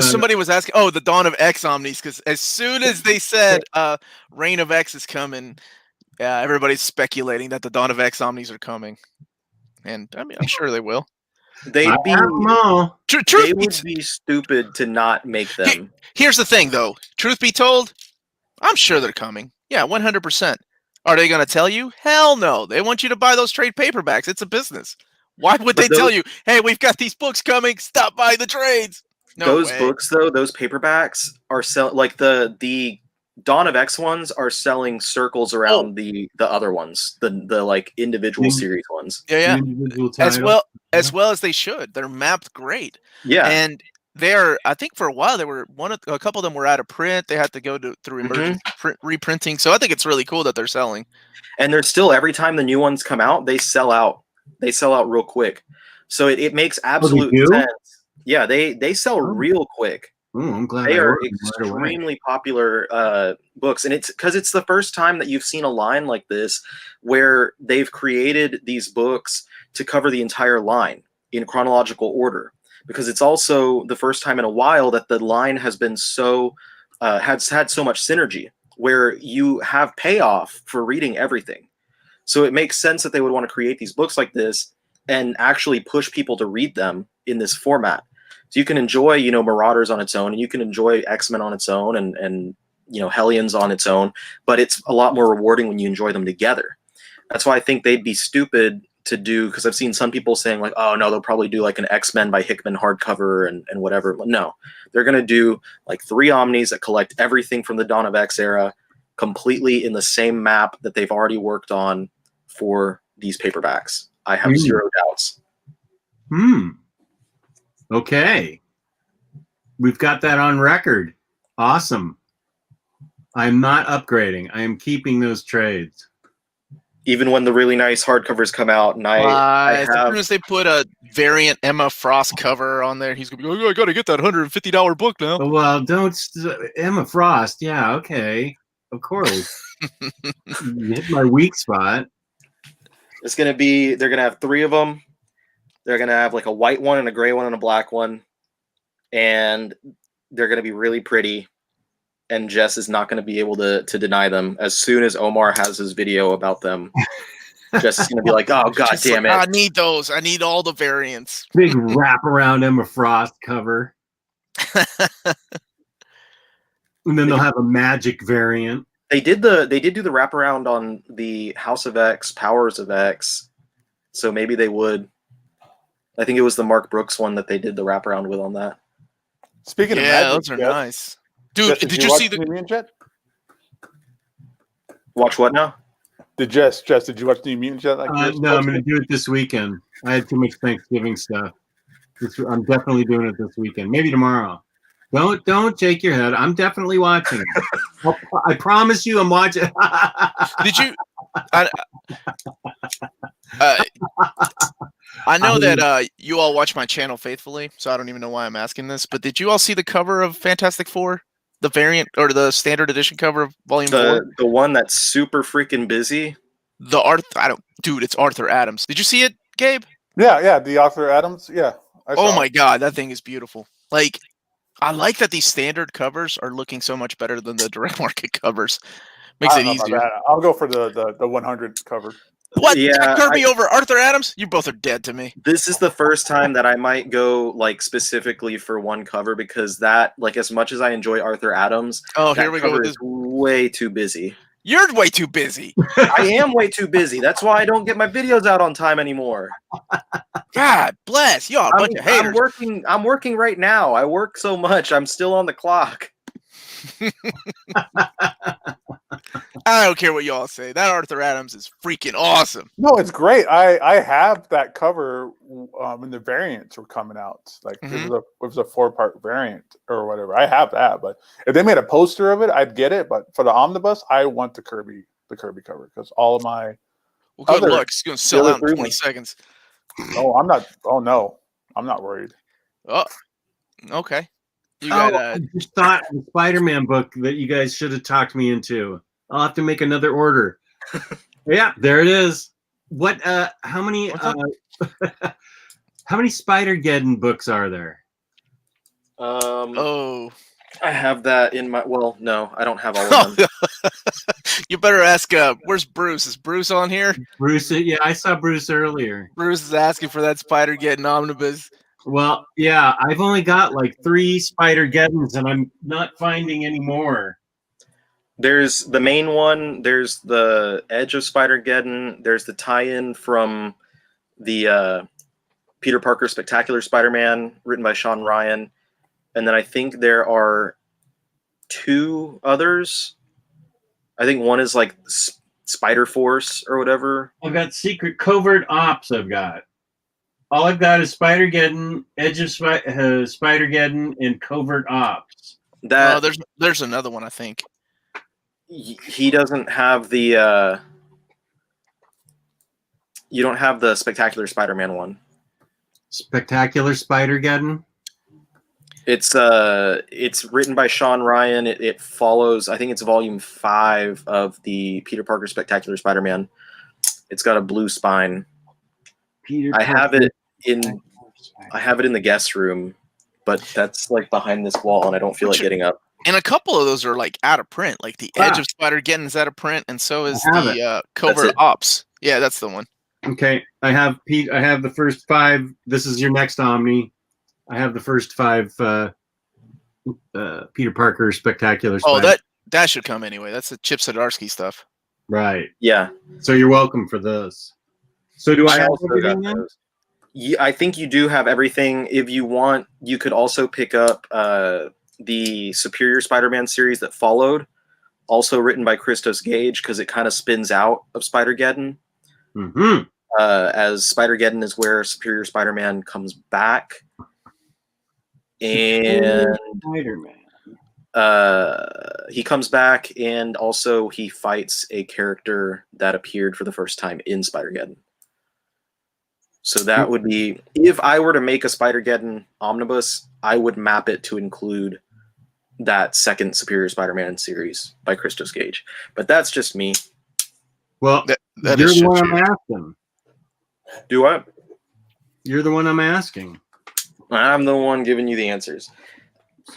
Somebody was asking. Oh, the Dawn of X Omnis, because as soon as they said Reign of X is coming, everybody's speculating that the Dawn of X Omnis are coming, and I mean, I'm sure they will. They would be stupid to not make them. Here's the thing, though. Truth be told, I'm sure they're coming. Yeah, 100%. Are they going to tell you? Hell no. They want you to buy those trade paperbacks. It's a business. Why would they tell you, hey, we've got these books coming. Stop buying the trades. No those way. Books, though, those paperbacks are like the Dawn of X ones are selling circles around the other ones, the like individual series ones. Yeah. As well as they should. They're mapped great. Yeah. And I think for a while a couple of them were out of print. They had to go through emergency reprinting. So I think it's really cool that they're selling. And they're still, every time the new ones come out, they sell out. They sell out real quick. So it makes absolute sense. Yeah, they sell real quick. I'm glad they are extremely popular books, and it's because it's the first time that you've seen a line like this where they've created these books to cover the entire line in chronological order. Because it's also the first time in a while that the line has been has had so much synergy, where you have payoff for reading everything. So it makes sense that they would want to create these books like this and actually push people to read them in this format. So you can enjoy, Marauders on its own, and you can enjoy X-Men on its own, and Hellions on its own, but it's a lot more rewarding when you enjoy them together. That's why I think they'd be stupid to do, because I've seen some people saying like, oh no, they'll probably do like an X-Men by Hickman hardcover and whatever. No, they're going to do like 3 Omnis that collect everything from the Dawn of X era completely in the same map that they've already worked on for these paperbacks. I have zero doubts. Okay. We've got that on record. Awesome. I'm not upgrading. I am keeping those trades. Even when the really nice hardcovers come out, and I As have soon as they put a variant Emma Frost cover on there, he's gonna be like, oh, I gotta get that $150 book now. Well, Emma Frost. Yeah, okay. Of course. You hit my weak spot. it's gonna be. They're gonna have 3 of them. They're gonna have like a white one and a gray one and a black one, and they're gonna be really pretty. And Jess is not gonna be able to deny them. As soon as Omar has his video about them, Jess is gonna be like, "Oh god She's damn like, it!" I need those. I need all the variants. Big wraparound Emma Frost cover. And then they'll have a magic variant. They did do the wraparound on the House of X, Powers of X, so maybe they would. I think it was the Mark Brooks one that they did the wraparound with on that. Speaking of Yeah, magic, those are Jess, nice. Dude, Jess, did you watch see the... New Mutant yet? Watch what now? Jess, did you watch New Mutant yet? Like No, I'm going to do it this weekend. I had too much Thanksgiving stuff. I'm definitely doing it this weekend. Maybe tomorrow. Don't shake your head. I'm definitely watching it. I promise you, I'm watching. Did you? I know that you all watch my channel faithfully, so I don't even know why I'm asking this. But did you all see the cover of Fantastic Four, the variant or the standard edition cover of Volume 4? The one that's super freaking busy. The art, dude, it's Arthur Adams. Did you see it, Gabe? Yeah, the Arthur Adams. Yeah. Oh my god, that thing is beautiful. Like, I like that these standard covers are looking so much better than the direct market covers. Makes it easier. I'll go for the 100 cover. What? Yeah, Jack Kirby over Arthur Adams? You both are dead to me. This is the first time that I might go like specifically for one cover because that, like, as much as I enjoy Arthur Adams, Oh, here we go with is this. way too busy. You're way too busy. I am way too busy. That's why I don't get my videos out on time anymore. God bless y'all, a bunch of haters. I'm working right now. I work so much. I'm still on the clock. I don't care what y'all say. That Arthur Adams is freaking awesome. No, it's great. I have that cover when the variants were coming out. Like it was a 4-part variant or whatever. I have that, but if they made a poster of it, I'd get it. But for the omnibus, I want the Kirby cover because all of my good luck. It's gonna sell out in 20 seconds. Oh, I'm not. Oh no, I'm not worried. Oh, okay. You got I just thought the Spider-Man book that you guys should have talked me into. I'll have to make another order. Yeah, there it is. What? How many? How many Spider-Geddon books are there? Oh, I have that in my. Well, no, I don't have all of them. You better ask. Where's Bruce? Is Bruce on here? Bruce. Yeah, I saw Bruce earlier. Bruce is asking for that Spider-Geddon omnibus. Well, yeah, I've only got like 3 Spider-Geddons, and I'm not finding any more. There's the main one. There's the Edge of Spider-Geddon. There's the tie-in from the Peter Parker Spectacular Spider-Man, written by Sean Ryan. And then I think there are 2 others. I think one is like Spider Force or whatever. I've got Secret Covert Ops. All I've got is Spider-Geddon, Edge of Spider-Geddon, and Covert Ops. That there's another one, I think. He doesn't have the. You don't have the Spectacular Spider-Man one. Spectacular Spider-Geddon. It's written by Sean Ryan. It follows. I think it's volume 5 of the Peter Parker Spectacular Spider-Man. It's got a blue spine. I have it in the guest room, but that's like behind this wall, and I don't feel like getting up. And a couple of those are like out of print. Like the Edge of Spider-Geddon is out of print, and so is the Covert Ops. Yeah, that's the one. Okay, I have the first 5. This is your next Omni. I have the first 5 Peter Parker Spectacular Spider. Oh, that should come anyway. That's the Chip Zdarsky stuff. Right. Yeah. So you're welcome for this. So do I have everything then? Yeah, I think you do have everything. If you want, you could also pick up the Superior Spider-Man series that followed, also written by Christos Gage, because it kind of spins out of Spider-Geddon. Mm-hmm. As Spider-Geddon is where Superior Spider-Man comes back. And Spider-Man. He comes back, and also he fights a character that appeared for the first time in Spider-Geddon. So that would be, if I were to make a Spider-Geddon omnibus, I would map it to include that second Superior Spider-Man series by Christos Gage. But that's just me. Well, That you're is the one shit, I'm too. asking. Do I? You're the one I'm asking. I'm the one giving you the answers.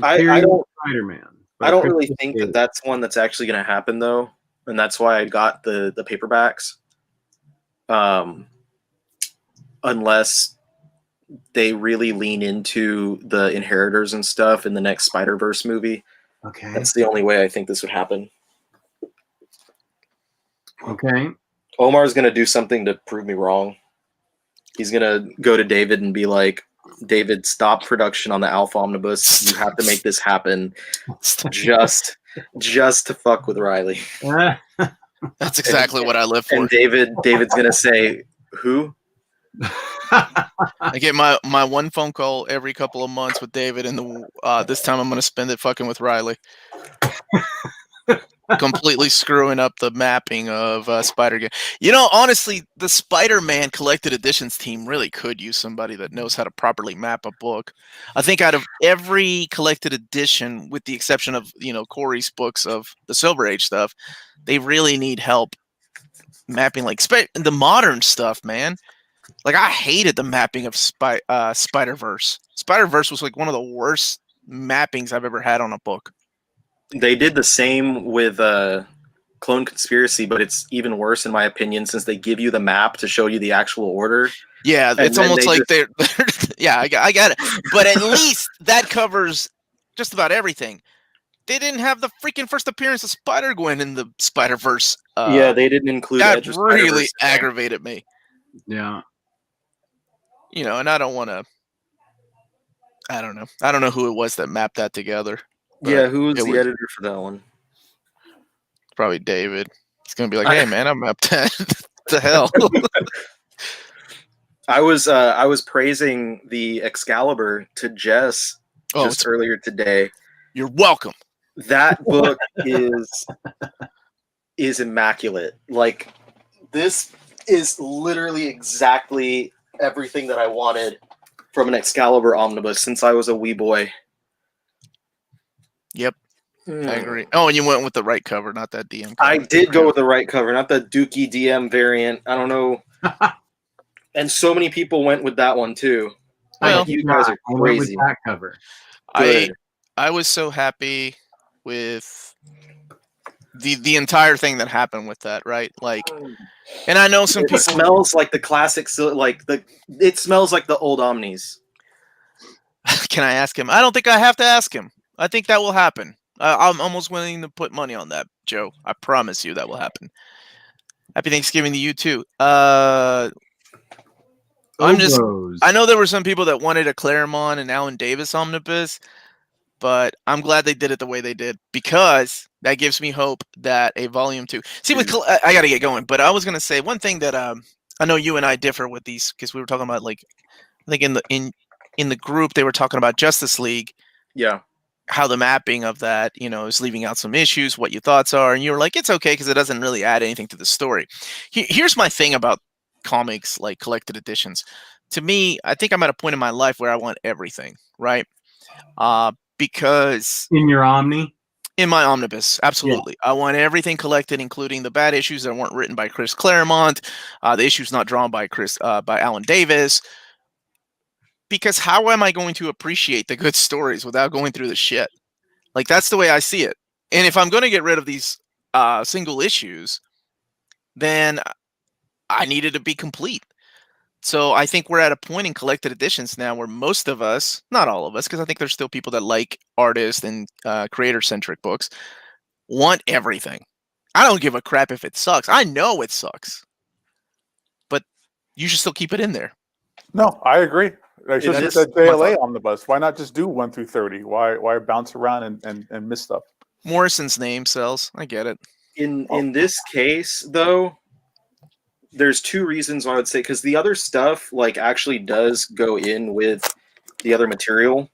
I Superior don't- Spider-Man. I don't really Christos think Gage. that that's one that's actually going to happen, though. And that's why I got the paperbacks. Unless they really lean into the Inheritors and stuff in the next Spider-Verse movie. Okay. That's the only way I think this would happen. Okay. Omar's going to do something to prove me wrong. He's going to go to David and be like, David, stop production on the Alpha Omnibus. You have to make this happen just to fuck with Riley. That's exactly what I live for. And David's going to say, who? I get my one phone call every couple of months with David, and this time I'm going to spend it fucking with Riley. Completely screwing up the mapping of Spider-Geddon. You know, honestly, the Spider-Man collected editions team really could use somebody that knows how to properly map a book. I think out of every collected edition, with the exception of, you know, Corey's books of the Silver Age stuff, they really need help mapping like the modern stuff, man. Like, I hated the mapping of Spider-Verse. Spider-Verse was like one of the worst mappings I've ever had on a book. They did the same with Clone Conspiracy, but it's even worse in my opinion, since they give you the map to show you the actual order. Yeah, it's almost like they're yeah, I got it. But at least that covers just about everything. They didn't have the freaking first appearance of Spider-Gwen in the Spider-Verse. Yeah, they didn't include that Edge of really Spider-Verse. aggravated me. Yeah. You know, and I don't want to. I don't know. I don't know who it was that mapped that together. Yeah, who was it the was- editor for that one? Probably David. He's gonna be like, "Hey, man, I mapped that." The hell. I was praising the Excalibur to Jess just earlier today. You're welcome. That book is immaculate. Like, this is literally exactly everything that I wanted from an Excalibur omnibus since I was a wee boy. Yep, I agree. Oh, and you went with the right cover, not that DM cover. I did go with the right cover, not the Dookie DM variant. I don't know. And so many people went with that one too. Well, like, you guys are I went with crazy. that cover. Good. I was so happy with the entire thing that happened with that, right? Like, and I know some It people smells like the classic, it smells like the old Omnis. Can I ask him? I don't think I have to ask him. I think that will happen. I'm almost willing to put money on that, Joe. I promise you that will happen. Happy Thanksgiving to you too. I know there were some people that wanted a Claremont and Alan Davis omnibus, but I'm glad they did it the way they did, because that gives me hope that a volume 2. See, I got to get going, but I was going to say one thing that I know you and I differ with these, because we were talking about, like, I think in the group they were talking about Justice League. Yeah. How the mapping of that, you know, is leaving out some issues, what your thoughts are, and you were like, it's okay because it doesn't really add anything to the story. Here's my thing about comics, like collected editions. To me, I think I'm at a point in my life where I want everything, right? Because in your Omni? In my omnibus, absolutely. Yeah. I want everything collected, including the bad issues that weren't written by Chris Claremont, the issues not drawn by by Alan Davis. Because how am I going to appreciate the good stories without going through the shit? Like, that's the way I see it. And if I'm going to get rid of these single issues, then I need it to be complete. So I think we're at a point in collected editions now where most of us, not all of us, because I think there's still people that like artist and creator-centric books, want everything. I don't give a crap if it sucks. I know it sucks. But you should still keep it in there. No, I agree. It's just a JLA omnibus. Why not just do 1 through 30? Why bounce around and miss stuff? Morrison's name sells. I get it. In this case, though, there's 2 reasons why I would say, because the other stuff, like, actually does go in with the other material.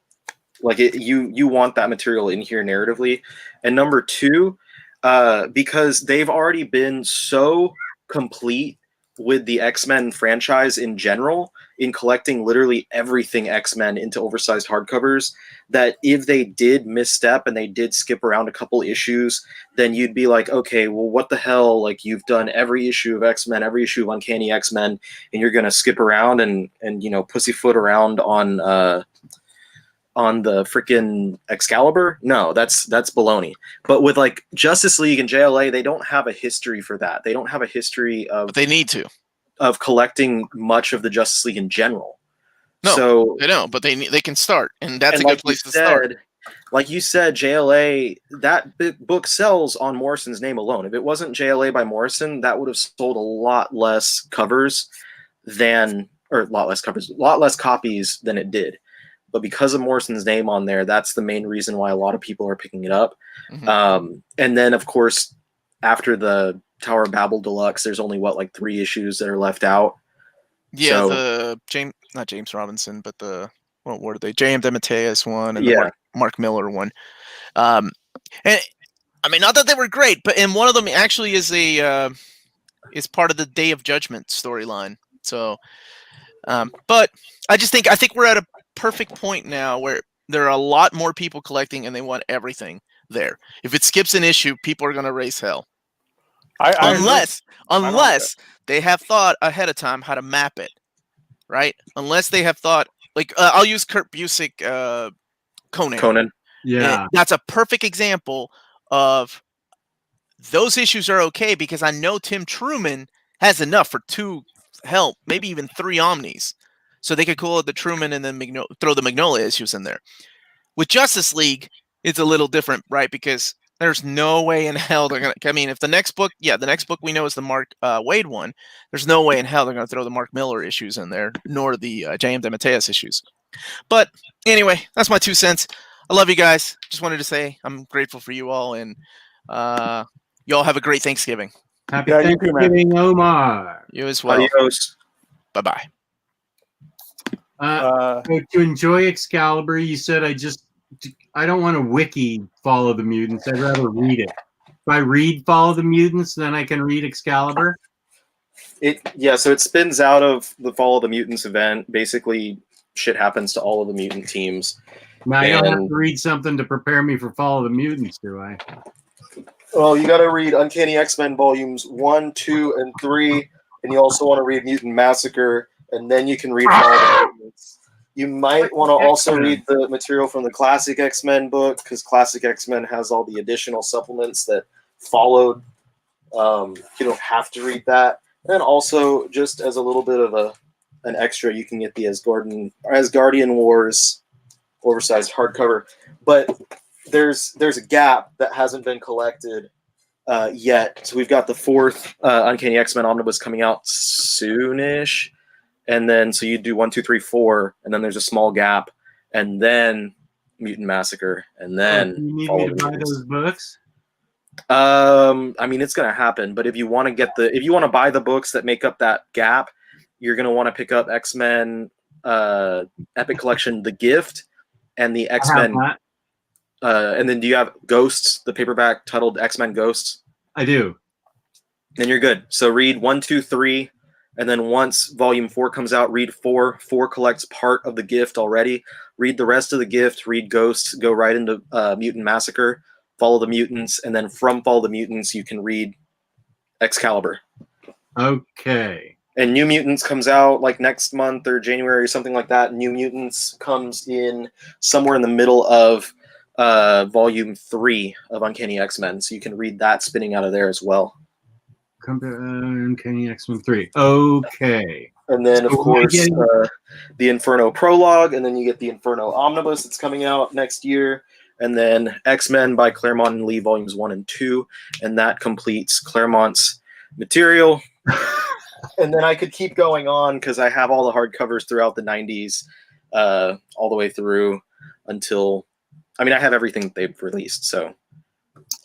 Like you want that material in here narratively. And number two, because they've already been so complete with the X-Men franchise in general, in collecting literally everything X-Men into oversized hardcovers, that if they did misstep and they did skip around a couple issues, then you'd be like, okay, well, what the hell? Like, you've done every issue of X-Men, every issue of Uncanny X-Men, and you're gonna skip around and pussyfoot around on the freaking Excalibur? No, that's baloney. But with like Justice League and JLA, they don't have a history for that. They don't have a history of But they need to. of collecting much of the Justice League in general. No, So they don't, but they can start, and that's and a like good place you to start. said, like you said, JLA, that book sells on Morrison's name alone. If it wasn't JLA by Morrison, that would have sold a lot less covers than, or a lot less copies than it did. But because of Morrison's name on there, that's the main reason why a lot of people are picking it up. Mhm. And then, of course, after the Tower of Babel Deluxe, there's only like 3 issues that are left out. Yeah, So- the not James Robinson, but the what were they? J.M. DeMatteis one and Yeah. the Mark Miller one. And I mean, not that they were great, but and one of them actually is is part of the Day of Judgment storyline. So, but I think we're at a perfect point now where there are a lot more people collecting and they want everything there. If it skips an issue, people are going to raise hell. I agree. Unless they have thought ahead of time how to map it, right? Unless they have thought, like, I'll use Kurt Busiek, Conan. Yeah. And that's a perfect example of those issues are okay because I know Tim Truman has enough for 2, hell, maybe even 3 Omnis. So they could call it the Truman and then throw the Magnolia issues in there. With Justice League, it's a little different, right? Because there's no way in hell they're going to, I mean, if the next book we know is the Mark Waid one, there's no way in hell they're going to throw the Mark Miller issues in there, nor the J.M. DeMatteis issues. But anyway, that's my 2 cents. I love you guys. Just wanted to say I'm grateful for you all, and y'all have a great Thanksgiving. Happy Yeah, you too, man. Thanksgiving, Omar. You as well. Adios. Bye-bye. So to enjoy Excalibur, you said I don't want to wiki Follow the Mutants. I'd rather read it. If I read Follow the Mutants, then I can read Excalibur. So it spins out of the Follow the Mutants event. Basically, shit happens to all of the mutant teams. Now I don't have to read something to prepare me for Follow the Mutants, do I? Well, you got to read Uncanny X-Men volumes 1, 2, and 3, and you also want to read Mutant Massacre, and then you can read Follow the Mutants. You might want to also read the material from the Classic X-Men book, because Classic X-Men has all the additional supplements that followed. You don't have to read that. And also, just as a little bit of an extra, you can get the Asgardian Wars oversized hardcover. But there's a gap that hasn't been collected yet. So we've got the 4th Uncanny X-Men Omnibus coming out soonish. And then, so you do 1, 2, 3, 4, and then there's a small gap, and then Mutant Massacre, and then you need Follow me to the buy Mutants. those books? I mean, it's gonna happen, but if you want to buy the books that make up that gap, you're gonna want to pick up X-Men Epic Collection, The Gift, and the X-Men. And then do you have Ghosts, the paperback titled X-Men Ghosts? I do. Then you're good. So read 1, 2, 3, and then once volume 4 comes out, read 4. 4 collects part of The Gift already. Read the rest of The Gift, read Ghosts, go right into Mutant Massacre, Follow the Mutants, and then from Follow the Mutants, you can read Excalibur. Okay. And New Mutants comes out like next month or January or something like that. New Mutants comes in somewhere in the middle of volume 3 of Uncanny X-Men, so you can read that spinning out of there as well. Come to Uncanny X-Men 3. Okay. And then, of So course, getting- the Inferno Prologue, and then you get the Inferno Omnibus that's coming out next year, and then X-Men by Claremont and Lee Volumes 1 and 2, and that completes Claremont's material. And then I could keep going on because I have all the hardcovers throughout the 90s, all the way through until, I mean, I have everything they've released, so.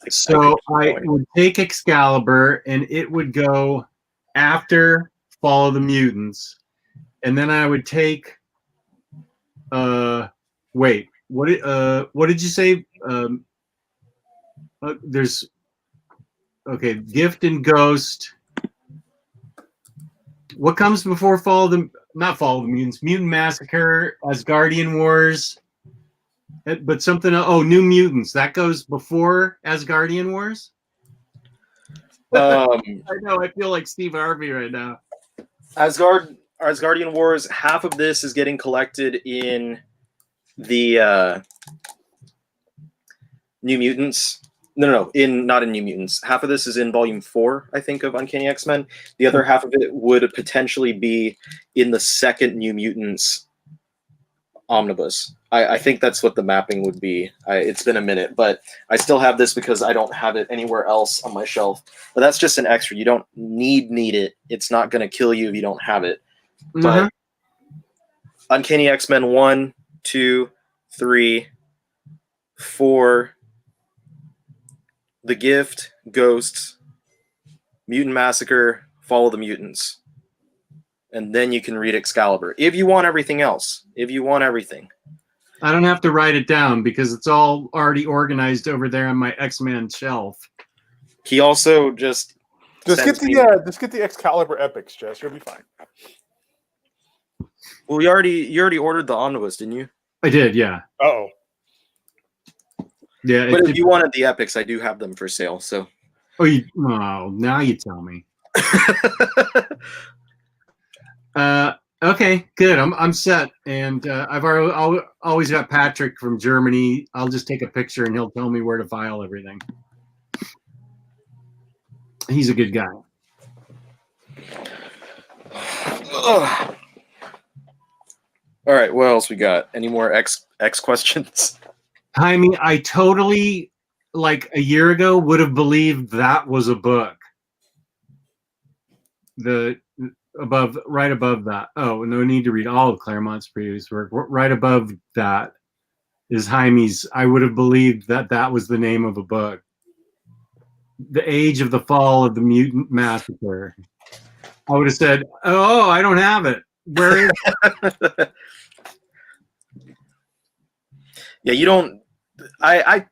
I would take Excalibur, and it would go after Follow the Mutants, and then I would take. Wait, what did you say? There's okay, Gift and Ghost. What comes before Fall of the not Fall of the Mutants? Mutant Massacre, Asgardian Wars, but something. Oh, New Mutants. That goes before Asgardian Wars. I know. I feel like Steve Harvey right now. Asgardian Wars. Half of this is getting collected in the New Mutants. No, not in New Mutants. Half of this is in Volume 4, I think, of Uncanny X-Men. The other half of it would potentially be in the second New Mutants Omnibus. I think that's what the mapping would be. It's been a minute, but I still have this because I don't have it anywhere else on my shelf. But that's just an extra. You don't need it. It's not going to kill you if you don't have it. But Uncanny X-Men 1, 2, 3, 4... The Gift, Ghosts, Mutant Massacre, Fall of the Mutants. And then you can read Excalibur. If you want everything else. If you want everything. I don't have to write it down because it's all already organized over there on my X-Men shelf. He also just get the Excalibur epics, Jess. You'll be fine. Well, you already ordered the Omnibus, didn't you? I did, yeah. Uh-oh. Yeah, but if you wanted the epics, I do have them for sale. So. Now you tell me. Okay, good. I'm set, and I've always got Patrick from Germany. I'll just take a picture, and he'll tell me where to file everything. He's a good guy. Ugh. All right, what else we got? Any more X questions? Jaime, I totally, like a year ago, would have believed that was a book. Right above that. Oh, no need to read all of Claremont's previous work. Right above that is Jaime's. I would have believed that was the name of a book. The Age of the Fall of the Mutant Massacre. I would have said, "Oh, I don't have it. Where is it?" Yeah, you don't. I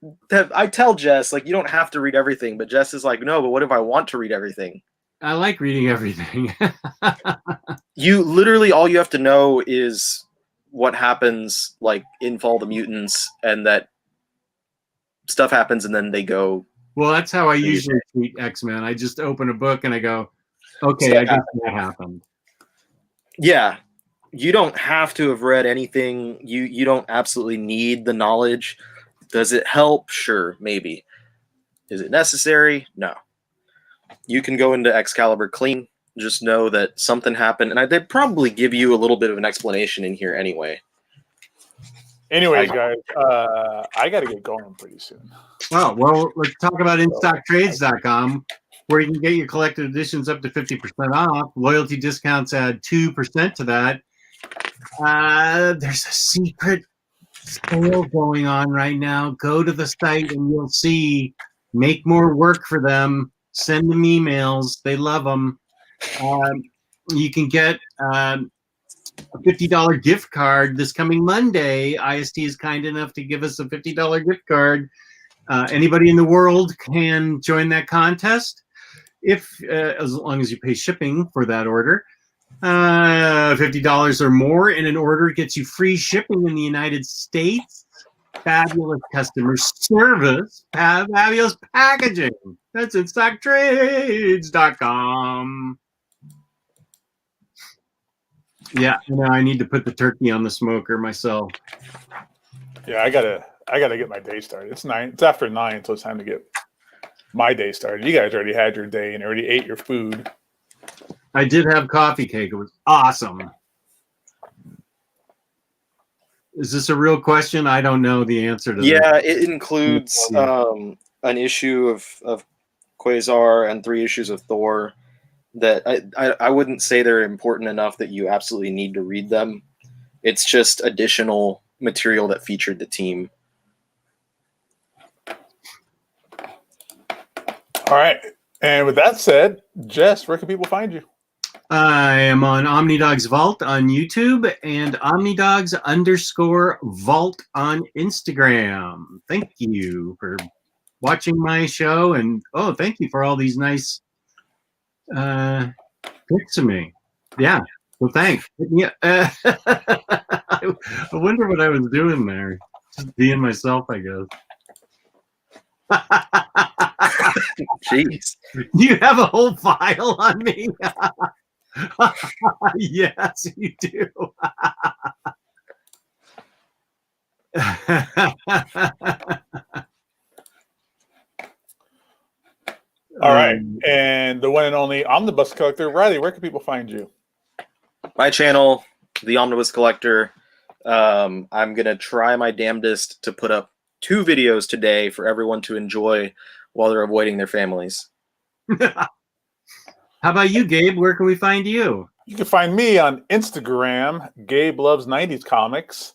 tell Jess, like, you don't have to read everything, but Jess is like, no, but what if I want to read everything? I like reading everything. You literally, all you have to know is what happens, like, in Fall of the Mutants, and that stuff happens, and then they go. Well, that's how I usually treat X-Men. I just open a book and I go, okay, I guess that happened. Yeah. You don't have to have read anything. You don't absolutely need the knowledge. Does it help? Sure, maybe. Is it necessary? No. You can go into Excalibur clean. Just know that something happened, and they'd probably give you a little bit of an explanation in here anyway. Anyways, guys, I got to get going pretty soon. Oh, well, let's talk about InStockTrades.com, where you can get your collected editions up to 50% off. Loyalty discounts add 2% to that. There's a secret sale going on right now. Go to the site and you'll see. Make more work for them. Send them emails. They love them. You can get a $50 gift card this coming Monday. IST is kind enough to give us a $50 gift card. Anybody in the world can join that contest if as long as you pay shipping for that order. $50 or more in an order gets you free shipping in the United States. Fabulous customer service. Fabulous packaging. That's InStockTrades.com. Yeah, I need to put the turkey on the smoker myself. Yeah, I gotta get my day started. It's after 9, so it's time to get my day started. You guys already had your day and already ate your food. I did have coffee cake. It was awesome. Is this a real question? I don't know the answer to that. Yeah, it includes an issue of Quasar and 3 issues of Thor that I wouldn't say they're important enough that you absolutely need to read them. It's just additional material that featured the team. All right. And with that said, Jess, where can people find you? I am on OmniDogs Vault on YouTube and OmniDogs_Vault on Instagram. Thank you for watching my show, and thank you for all these nice pics of me. Yeah, well, thanks. Yeah, I wonder what I was doing there. Just being myself, I guess. Jeez. You have a whole file on me? Yes, you do. All right. And the one and only Omnibus Collector, Riley, where can people find you? My channel, The Omnibus Collector. I'm going to try my damnedest to put up 2 videos today for everyone to enjoy while they're avoiding their families. How about you, Gabe? Where can we find you? You can find me on Instagram, Gabe Loves 90s Comics.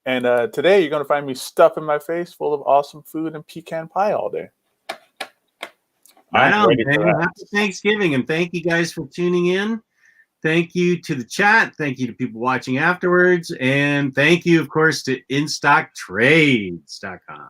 And today you're going to find me stuffing my face full of awesome food and pecan pie all day. Right I'm on, ready for man. that. Happy Thanksgiving, and thank you guys for tuning in. Thank you to the chat. Thank you to people watching afterwards. And thank you, of course, to InStockTrades.com.